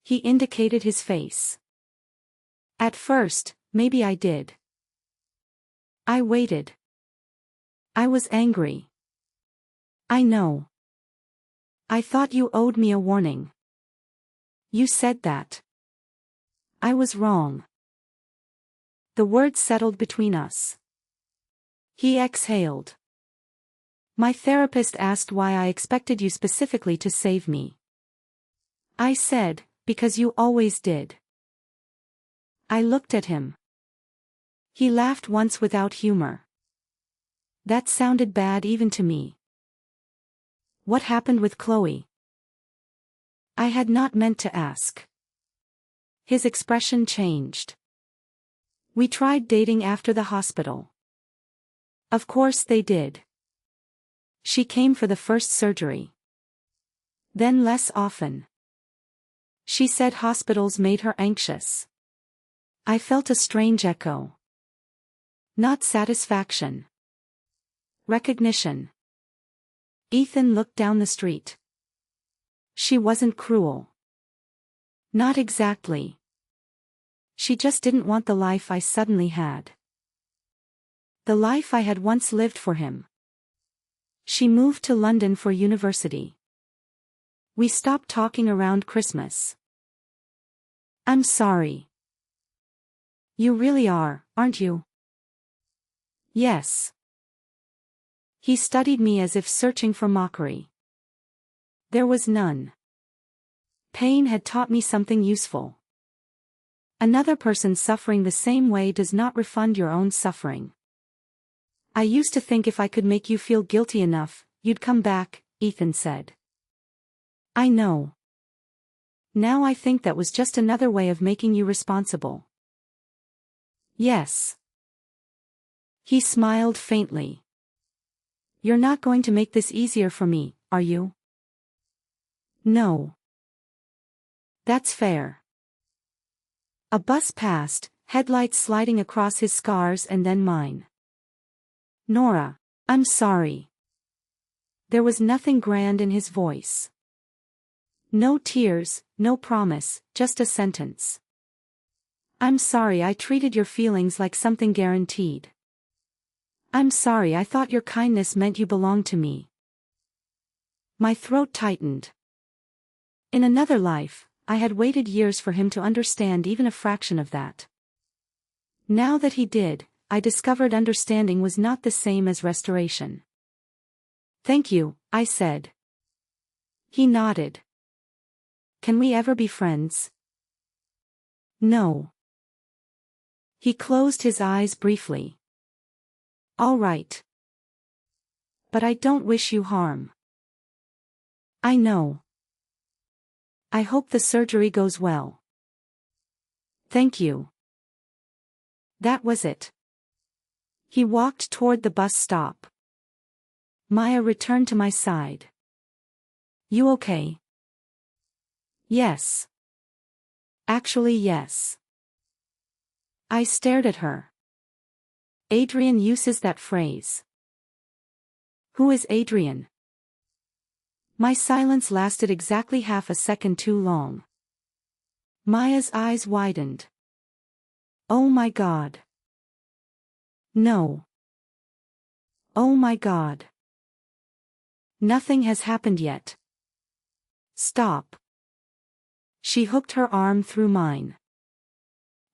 He indicated his face. At first, maybe I did. I waited. I was angry. I know. I thought you owed me a warning. You said that. I was wrong. The words settled between us. He exhaled. My therapist asked why I expected you specifically to save me. I said, because you always did. I looked at him. He laughed once without humor. That sounded bad even to me. What happened with Chloe? I had not meant to ask. His expression changed. We tried dating after the hospital. Of course they did. She came for the first surgery. Then less often. She said hospitals made her anxious. I felt a strange echo. Not satisfaction. Recognition. Ethan looked down the street. She wasn't cruel. Not exactly. She just didn't want the life I suddenly had. The life I had once lived for him. She moved to London for university. We stopped talking around Christmas. I'm sorry. You really are, aren't you? Yes. He studied me as if searching for mockery. There was none. Pain had taught me something useful. Another person suffering the same way does not refund your own suffering. I used to think if I could make you feel guilty enough, you'd come back, Ethan said. I know. Now I think that was just another way of making you responsible. Yes. He smiled faintly. You're not going to make this easier for me, are you? No. That's fair. A bus passed, headlights sliding across his scars and then mine. Nora, I'm sorry. There was nothing grand in his voice. No tears, no promise, just a sentence. I'm sorry I treated your feelings like something guaranteed. I'm sorry I thought your kindness meant you belonged to me. My throat tightened. In another life, I had waited years for him to understand even a fraction of that. Now that he did, I discovered understanding was not the same as restoration. Thank you, I said. He nodded. Can we ever be friends? No. He closed his eyes briefly. All right. But I don't wish you harm. I know. I hope the surgery goes well. Thank you. That was it. He walked toward the bus stop. Maya returned to my side. You okay? Yes. Actually, yes. I stared at her. Adrian uses that phrase. Who is Adrian? My silence lasted exactly half a second too long. Maya's eyes widened. Oh my God. No. Oh my God. Nothing has happened yet. Stop. She hooked her arm through mine.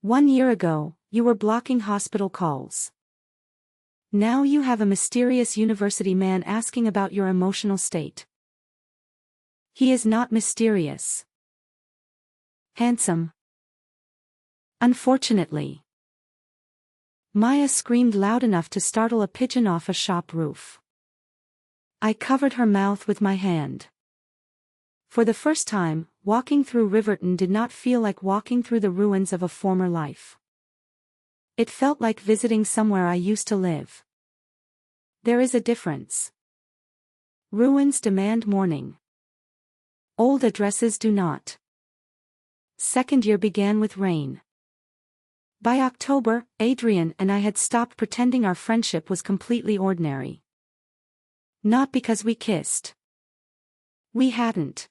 1 year ago, you were blocking hospital calls. Now you have a mysterious university man asking about your emotional state. He is not mysterious. Handsome. Unfortunately. Maya screamed loud enough to startle a pigeon off a shop roof. I covered her mouth with my hand. For the first time, walking through Riverton did not feel like walking through the ruins of a former life. It felt like visiting somewhere I used to live. There is a difference. Ruins demand mourning. Old addresses do not. Second year began with rain. By October, Adrian and I had stopped pretending our friendship was completely ordinary. Not because we kissed. We hadn't.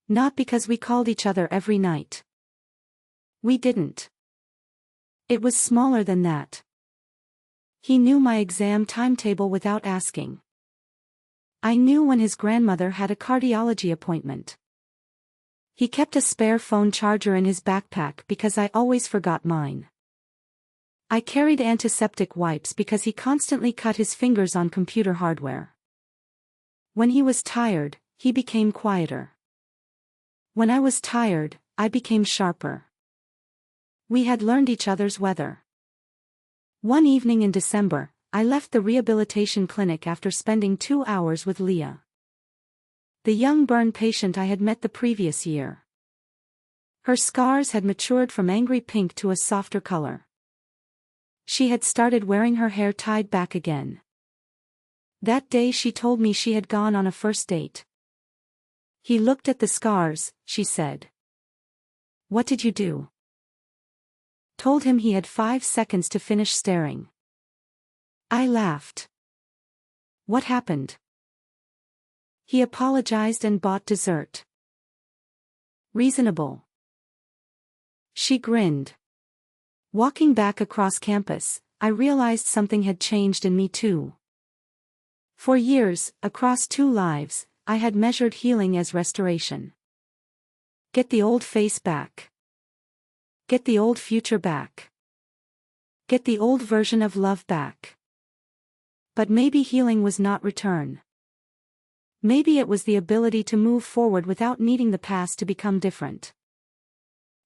Not because we called each other every night. We didn't. It was smaller than that. He knew my exam timetable without asking. I knew when his grandmother had a cardiology appointment. He kept a spare phone charger in his backpack because I always forgot mine. I carried antiseptic wipes because he constantly cut his fingers on computer hardware. When he was tired, he became quieter. When I was tired, I became sharper. We had learned each other's weather. One evening in December, I left the rehabilitation clinic after spending 2 hours with Leah, the young burn patient I had met the previous year. Her scars had matured from angry pink to a softer color. She had started wearing her hair tied back again. That day she told me she had gone on a first date. He looked at the scars, she said. What did you do? Told him he had 5 seconds to finish staring. I laughed. What happened? He apologized and bought dessert. Reasonable. She grinned. Walking back across campus, I realized something had changed in me too. For years, across 2 lives, I had measured healing as restoration. Get the old face back. Get the old future back. Get the old version of love back. But maybe healing was not return. Maybe it was the ability to move forward without needing the past to become different.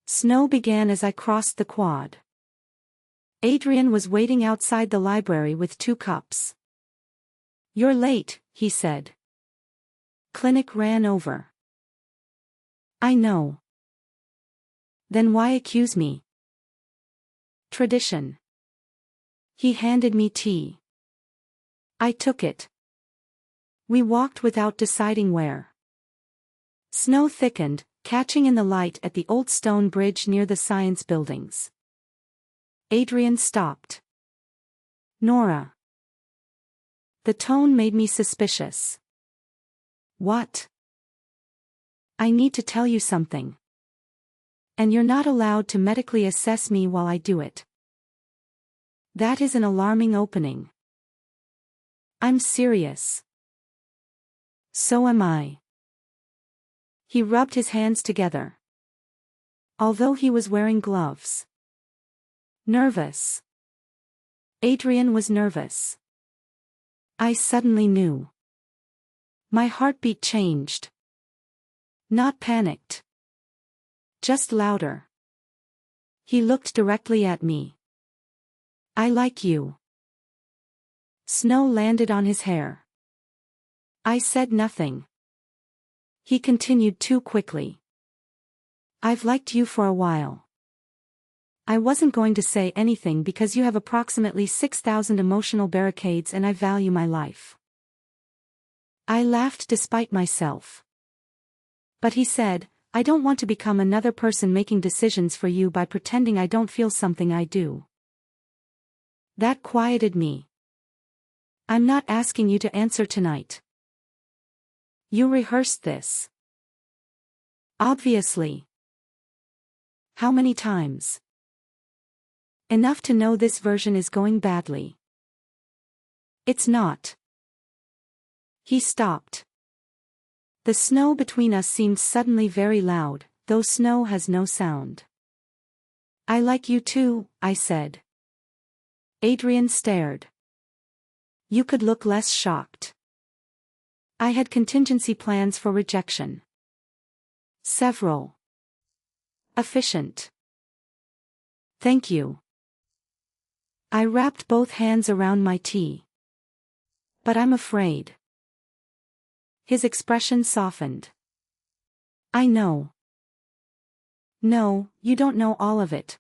Snow began as I crossed the quad. Adrian was waiting outside the library with 2 cups. You're late, he said. Clinic ran over. I know. Then why accuse me? Tradition. He handed me tea. I took it. We walked without deciding where. Snow thickened, catching in the light at the old stone bridge near the science buildings. Adrian stopped. Nora. The tone made me suspicious. What? I need to tell you something. And you're not allowed to medically assess me while I do it. That is an alarming opening. I'm serious. So am I. He rubbed his hands together. Although he was wearing gloves. Nervous. Adrian was nervous. I suddenly knew. My heartbeat changed. Not panicked. Just louder. He looked directly at me. I like you. Snow landed on his hair. I said nothing. He continued too quickly. I've liked you for a while. I wasn't going to say anything because you have approximately 6,000 emotional barricades and I value my life. I laughed despite myself. But he said, I don't want to become another person making decisions for you by pretending I don't feel something I do. That quieted me. I'm not asking you to answer tonight. You rehearsed this. Obviously. How many times? Enough to know this version is going badly. It's not. He stopped. The snow between us seemed suddenly very loud, though snow has no sound. I like you too, I said. Adrian stared. You could look less shocked. I had contingency plans for rejection. Several. Efficient. Thank you. I wrapped both hands around my tea. But I'm afraid. His expression softened. I know. No, you don't know all of it.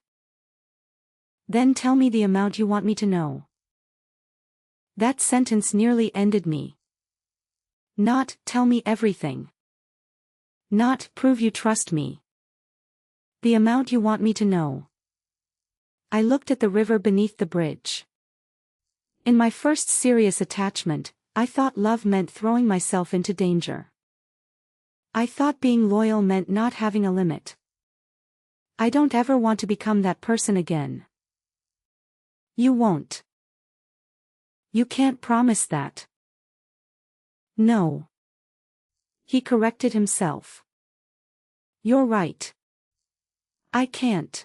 Then tell me the amount you want me to know. That sentence nearly ended me. Not, tell me everything. Not, prove you trust me. The amount you want me to know. I looked at the river beneath the bridge. In my first serious attachment, I thought love meant throwing myself into danger. I thought being loyal meant not having a limit. I don't ever want to become that person again. You won't. You can't promise that. No. He corrected himself. You're right. I can't.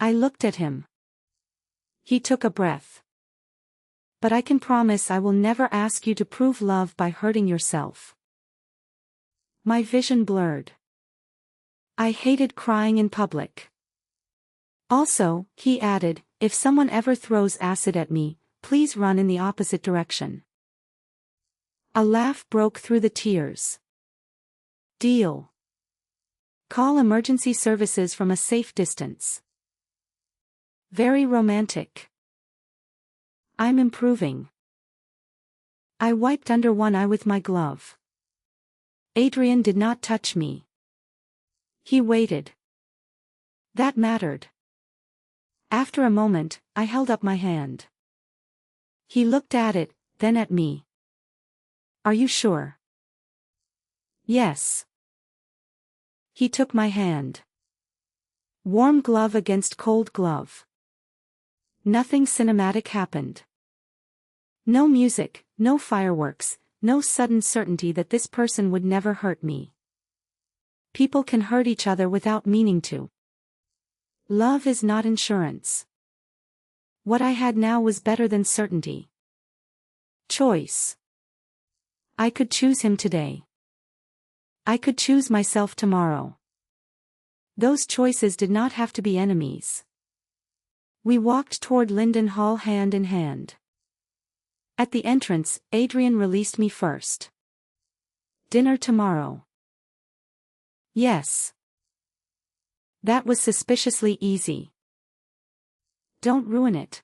I looked at him. He took a breath. But I can promise I will never ask you to prove love by hurting yourself. My vision blurred. I hated crying in public. Also, he added, if someone ever throws acid at me, please run in the opposite direction. A laugh broke through the tears. Deal. Call emergency services from a safe distance. Very romantic. I'm improving. I wiped under one eye with my glove. Adrian did not touch me. He waited. That mattered. After a moment, I held up my hand. He looked at it, then at me. Are you sure? Yes. He took my hand. Warm glove against cold glove. Nothing cinematic happened. No music, no fireworks, no sudden certainty that this person would never hurt me. People can hurt each other without meaning to. Love is not insurance. What I had now was better than certainty. Choice. I could choose him today. I could choose myself tomorrow. Those choices did not have to be enemies. We walked toward Linden Hall hand in hand. At the entrance, Adrian released me first. Dinner tomorrow. Yes. That was suspiciously easy. Don't ruin it.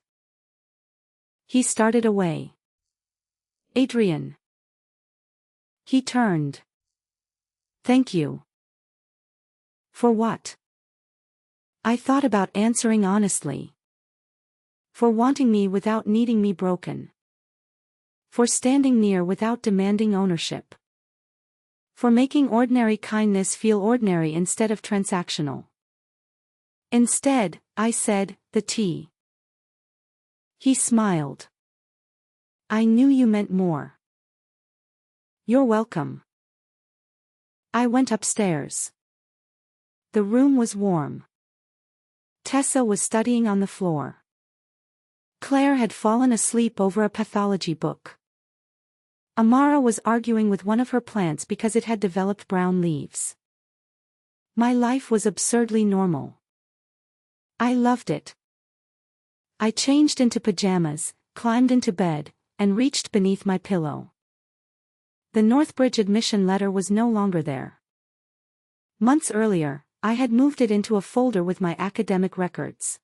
He started away. Adrian. He turned. Thank you. For what? I thought about answering honestly. For wanting me without needing me broken. For standing near without demanding ownership. For making ordinary kindness feel ordinary instead of transactional. Instead, I said, the tea. He smiled. I knew you meant more. You're welcome. I went upstairs. The room was warm. Tessa was studying on the floor. Claire had fallen asleep over a pathology book. Amara was arguing with one of her plants because it had developed brown leaves. My life was absurdly normal. I loved it. I changed into pajamas, climbed into bed, and reached beneath my pillow. The Northbridge admission letter was no longer there. Months earlier, I had moved it into a folder with my academic records.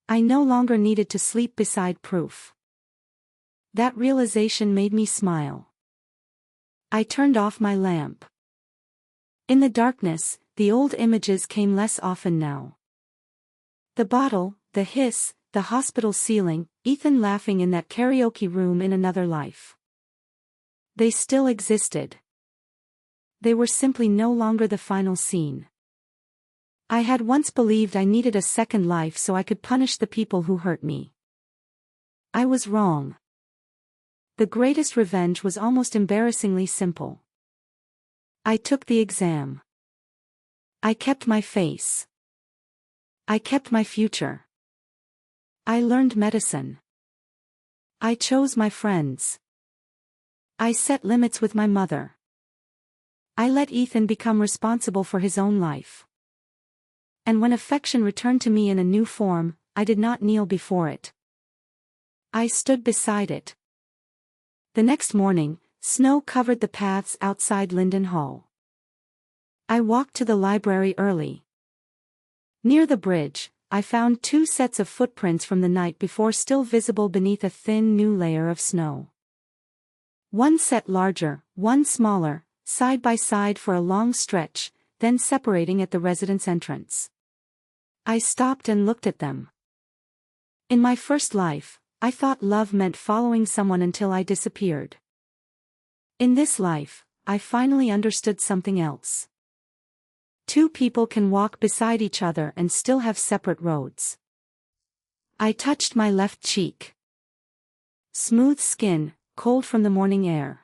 I no longer needed to sleep beside proof. That realization made me smile. I turned off my lamp. In the darkness, the old images came less often now. The bottle, the hiss, the hospital ceiling, Ethan laughing in that karaoke room in another life. They still existed. They were simply no longer the final scene. I had once believed I needed a second life so I could punish the people who hurt me. I was wrong. The greatest revenge was almost embarrassingly simple. I took the exam. I kept my face. I kept my future. I learned medicine. I chose my friends. I set limits with my mother. I let Ethan become responsible for his own life. And when affection returned to me in a new form, I did not kneel before it. I stood beside it. The next morning, snow covered the paths outside Linden Hall. I walked to the library early. Near the bridge, I found 2 sets of footprints from the night before still visible beneath a thin new layer of snow. One set larger, one smaller, side by side for a long stretch, then separating at the residence entrance. I stopped and looked at them. In my first life, I thought love meant following someone until I disappeared. In this life, I finally understood something else. Two people can walk beside each other and still have separate roads. I touched my left cheek. Smooth skin, cold from the morning air.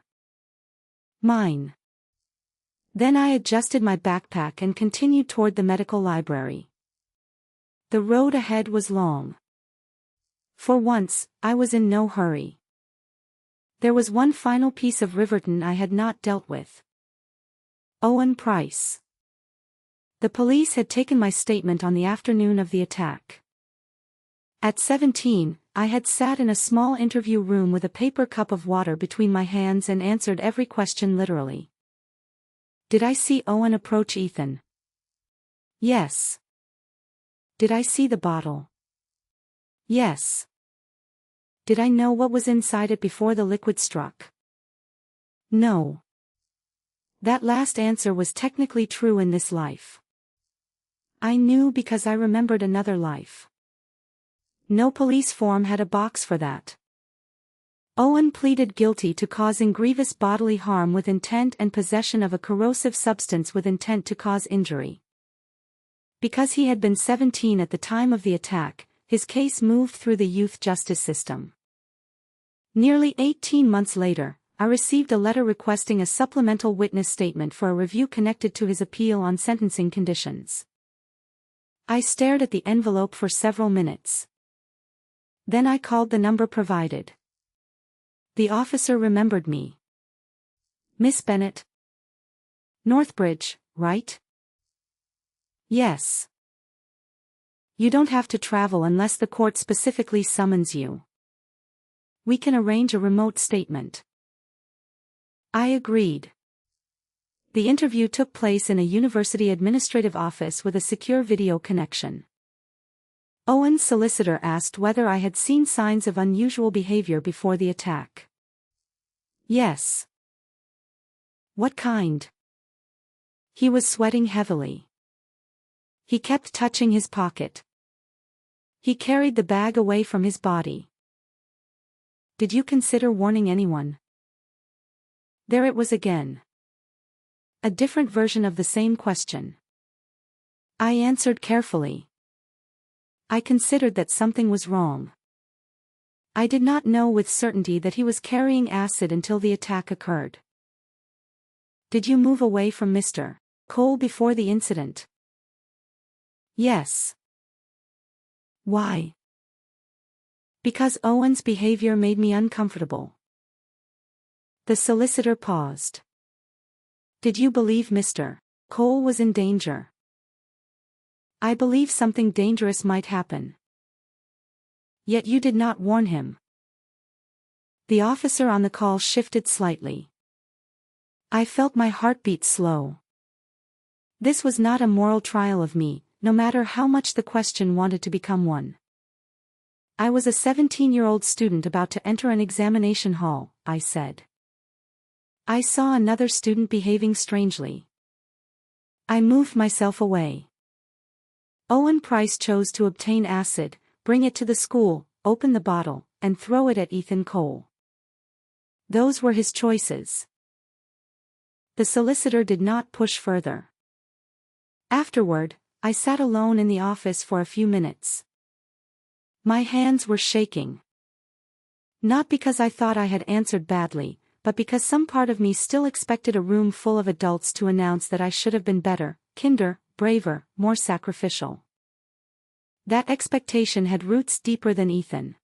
Mine. Then I adjusted my backpack and continued toward the medical library. The road ahead was long. For once, I was in no hurry. There was one final piece of Riverton I had not dealt with. Owen Price. The police had taken my statement on the afternoon of the attack. At 17, I had sat in a small interview room with a paper cup of water between my hands and answered every question literally. Did I see Owen approach Ethan? Yes. Did I see the bottle? Yes. Did I know what was inside it before the liquid struck? No. That last answer was technically true in this life. I knew because I remembered another life. No police form had a box for that. Owen pleaded guilty to causing grievous bodily harm with intent and possession of a corrosive substance with intent to cause injury. Because he had been 17 at the time of the attack, his case moved through the youth justice system. Nearly 18 months later, I received a letter requesting a supplemental witness statement for a review connected to his appeal on sentencing conditions. I stared at the envelope for several minutes. Then I called the number provided. The officer remembered me. Miss Bennett? Northbridge, right? Yes. You don't have to travel unless the court specifically summons you. We can arrange a remote statement. I agreed. The interview took place in a university administrative office with a secure video connection. Owen's solicitor asked whether I had seen signs of unusual behavior before the attack. Yes. What kind? He was sweating heavily. He kept touching his pocket. He carried the bag away from his body. Did you consider warning anyone? There it was again. A different version of the same question. I answered carefully. I considered that something was wrong. I did not know with certainty that he was carrying acid until the attack occurred. Did you move away from Mr. Cole before the incident? Yes. Why? Because Owen's behavior made me uncomfortable. The solicitor paused. Did you believe Mr. Cole was in danger? I believe something dangerous might happen. Yet you did not warn him. The officer on the call shifted slightly. I felt my heartbeat slow. This was not a moral trial of me, no matter how much the question wanted to become one. I was a 17-year-old student about to enter an examination hall, I said. I saw another student behaving strangely. I moved myself away. Owen Price chose to obtain acid, bring it to the school, open the bottle, and throw it at Ethan Cole. Those were his choices. The solicitor did not push further. Afterward, I sat alone in the office for a few minutes. My hands were shaking. Not because I thought I had answered badly, but because some part of me still expected a room full of adults to announce that I should have been better, kinder, braver, more sacrificial. That expectation had roots deeper than Ethan.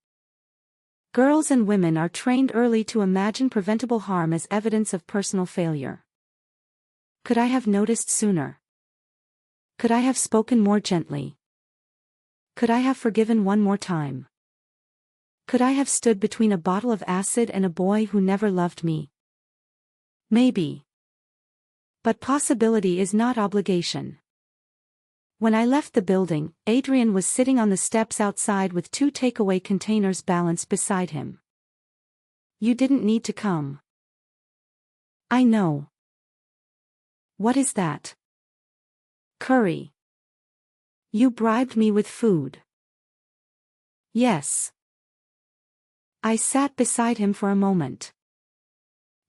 Girls and women are trained early to imagine preventable harm as evidence of personal failure. Could I have noticed sooner? Could I have spoken more gently? Could I have forgiven one more time? Could I have stood between a bottle of acid and a boy who never loved me? Maybe. But possibility is not obligation. When I left the building, Adrian was sitting on the steps outside with 2 takeaway containers balanced beside him. You didn't need to come. I know. What is that? Curry. You bribed me with food. Yes. I sat beside him for a moment.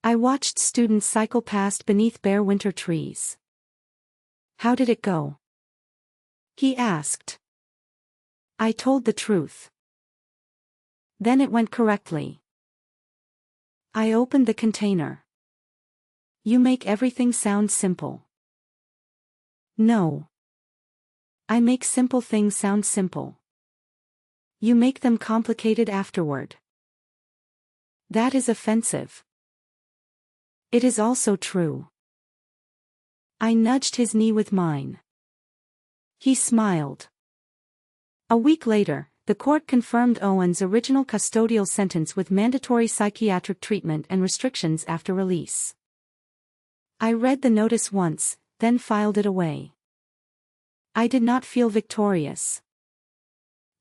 I watched students cycle past beneath bare winter trees. How did it go? He asked. I told the truth. Then it went correctly. I opened the container. You make everything sound simple. No. I make simple things sound simple. You make them complicated afterward. That is offensive. It is also true. I nudged his knee with mine. He smiled. A week later, the court confirmed Owen's original custodial sentence with mandatory psychiatric treatment and restrictions after release. I read the notice once, then filed it away. I did not feel victorious.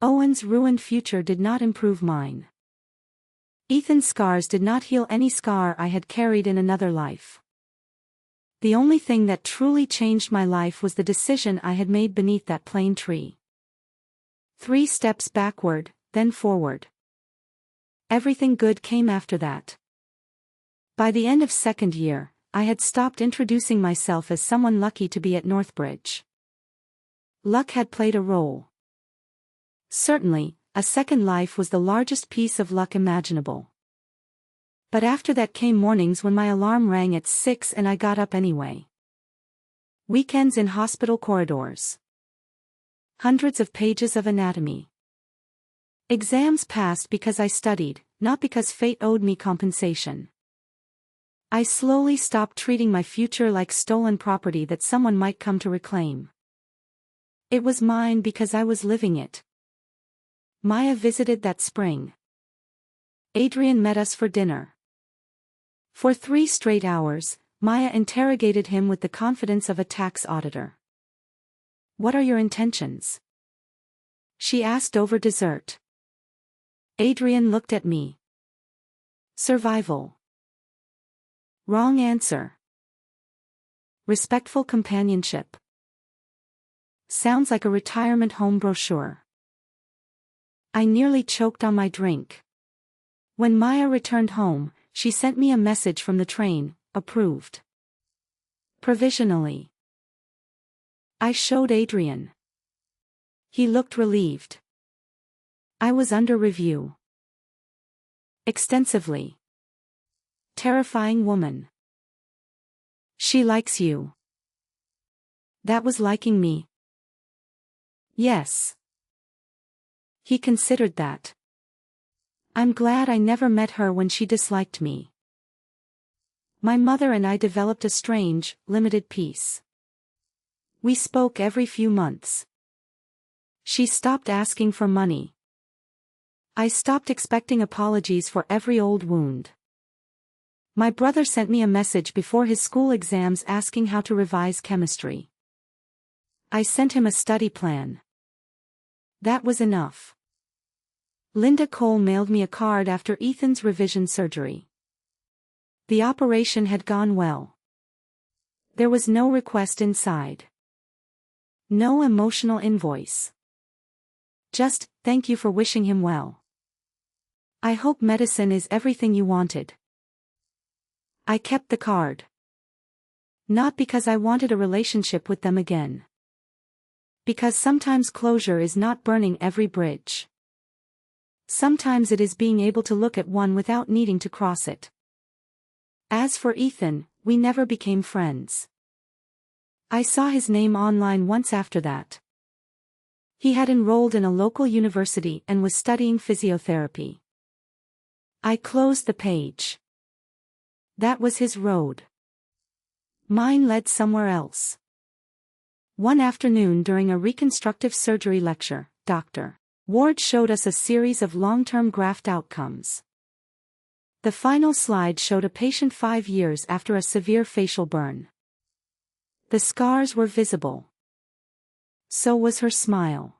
Owen's ruined future did not improve mine. Ethan's scars did not heal any scar I had carried in another life. The only thing that truly changed my life was the decision I had made beneath that plane tree. 3 steps backward, then forward. Everything good came after that. By the end of second year, I had stopped introducing myself as someone lucky to be at Northbridge. Luck had played a role. Certainly, a second life was the largest piece of luck imaginable. But after that came mornings when my alarm rang at 6 and I got up anyway. Weekends in hospital corridors. Hundreds of pages of anatomy. Exams passed because I studied, not because fate owed me compensation. I slowly stopped treating my future like stolen property that someone might come to reclaim. It was mine because I was living it. Maya visited that spring. Adrian met us for dinner. For 3 straight hours, Maya interrogated him with the confidence of a tax auditor. What are your intentions? She asked over dessert. Adrian looked at me. Survival. Wrong answer. Respectful companionship. Sounds like a retirement home brochure. I nearly choked on my drink. When Maya returned home, she sent me a message from the train, approved. Provisionally. I showed Adrian. He looked relieved. I was under review. Extensively. Terrifying woman. She likes you. That was liking me. Yes. He considered that. I'm glad I never met her when she disliked me. My mother and I developed a strange, limited peace. We spoke every few months. She stopped asking for money. I stopped expecting apologies for every old wound. My brother sent me a message before his school exams asking how to revise chemistry. I sent him a study plan. That was enough. Linda Cole mailed me a card after Ethan's revision surgery. The operation had gone well. There was no request inside. No emotional invoice. Just, thank you for wishing him well. I hope medicine is everything you wanted. I kept the card. Not because I wanted a relationship with them again. Because sometimes closure is not burning every bridge. Sometimes it is being able to look at one without needing to cross it. As for Ethan, we never became friends. I saw his name online once after that. He had enrolled in a local university and was studying physiotherapy. I closed the page. That was his road. Mine led somewhere else. One afternoon during a reconstructive surgery lecture, Dr. Ward showed us a series of long-term graft outcomes. The final slide showed a patient 5 years after a severe facial burn. The scars were visible. So was her smile.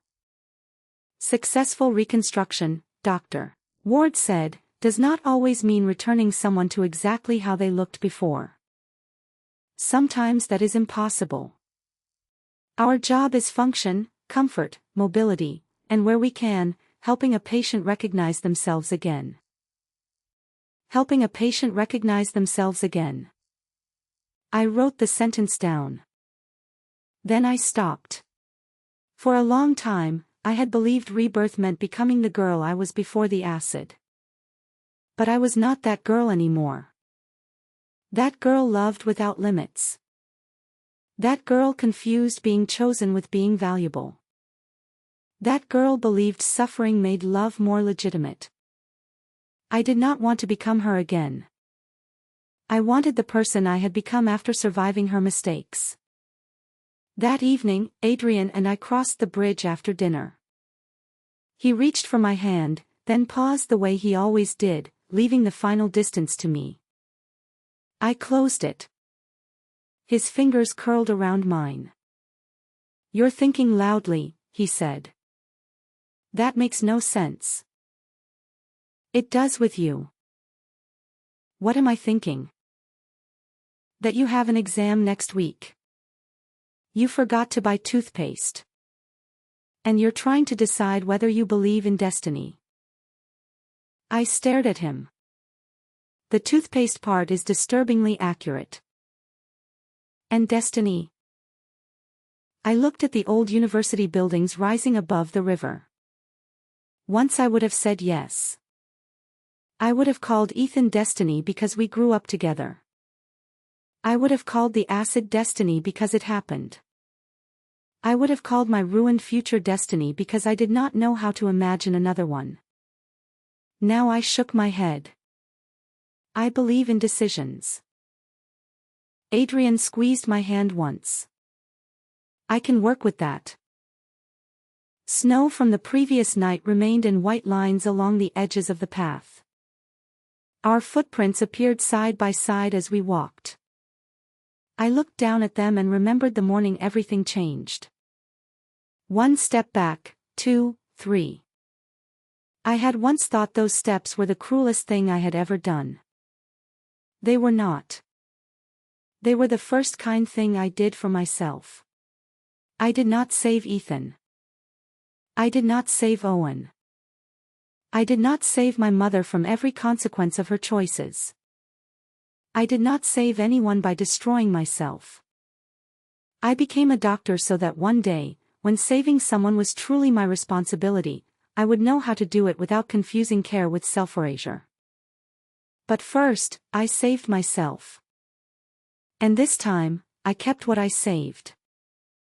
Successful reconstruction, Dr. Ward said, does not always mean returning someone to exactly how they looked before. Sometimes that is impossible. Our job is function, comfort, mobility, and where we can, helping a patient recognize themselves again. Helping a patient recognize themselves again. I wrote the sentence down. Then I stopped. For a long time, I had believed rebirth meant becoming the girl I was before the acid. But I was not that girl anymore. That girl loved without limits. That girl confused being chosen with being valuable. That girl believed suffering made love more legitimate. I did not want to become her again. I wanted the person I had become after surviving her mistakes. That evening, Adrian and I crossed the bridge after dinner. He reached for my hand, then paused the way he always did, leaving the final distance to me. I closed it. His fingers curled around mine. "You're thinking loudly," he said. "That makes no sense." "It does with you." "What am I thinking?" "That you have an exam next week. You forgot to buy toothpaste. And you're trying to decide whether you believe in destiny." I stared at him. The toothpaste part is disturbingly accurate. And destiny? I looked at the old university buildings rising above the river. Once I would have said yes. I would have called Ethan destiny because we grew up together. I would have called the acid destiny because it happened. I would have called my ruined future destiny because I did not know how to imagine another one. Now I shook my head. I believe in decisions. Adrian squeezed my hand once. I can work with that. Snow from the previous night remained in white lines along the edges of the path. Our footprints appeared side by side as we walked. I looked down at them and remembered the morning everything changed. 1 step back, 2, 3. I had once thought those steps were the cruelest thing I had ever done. They were not. They were the first kind thing I did for myself. I did not save Ethan. I did not save Owen. I did not save my mother from every consequence of her choices. I did not save anyone by destroying myself. I became a doctor so that one day, when saving someone was truly my responsibility, I would know how to do it without confusing care with self-erasure. But first, I saved myself. And this time, I kept what I saved.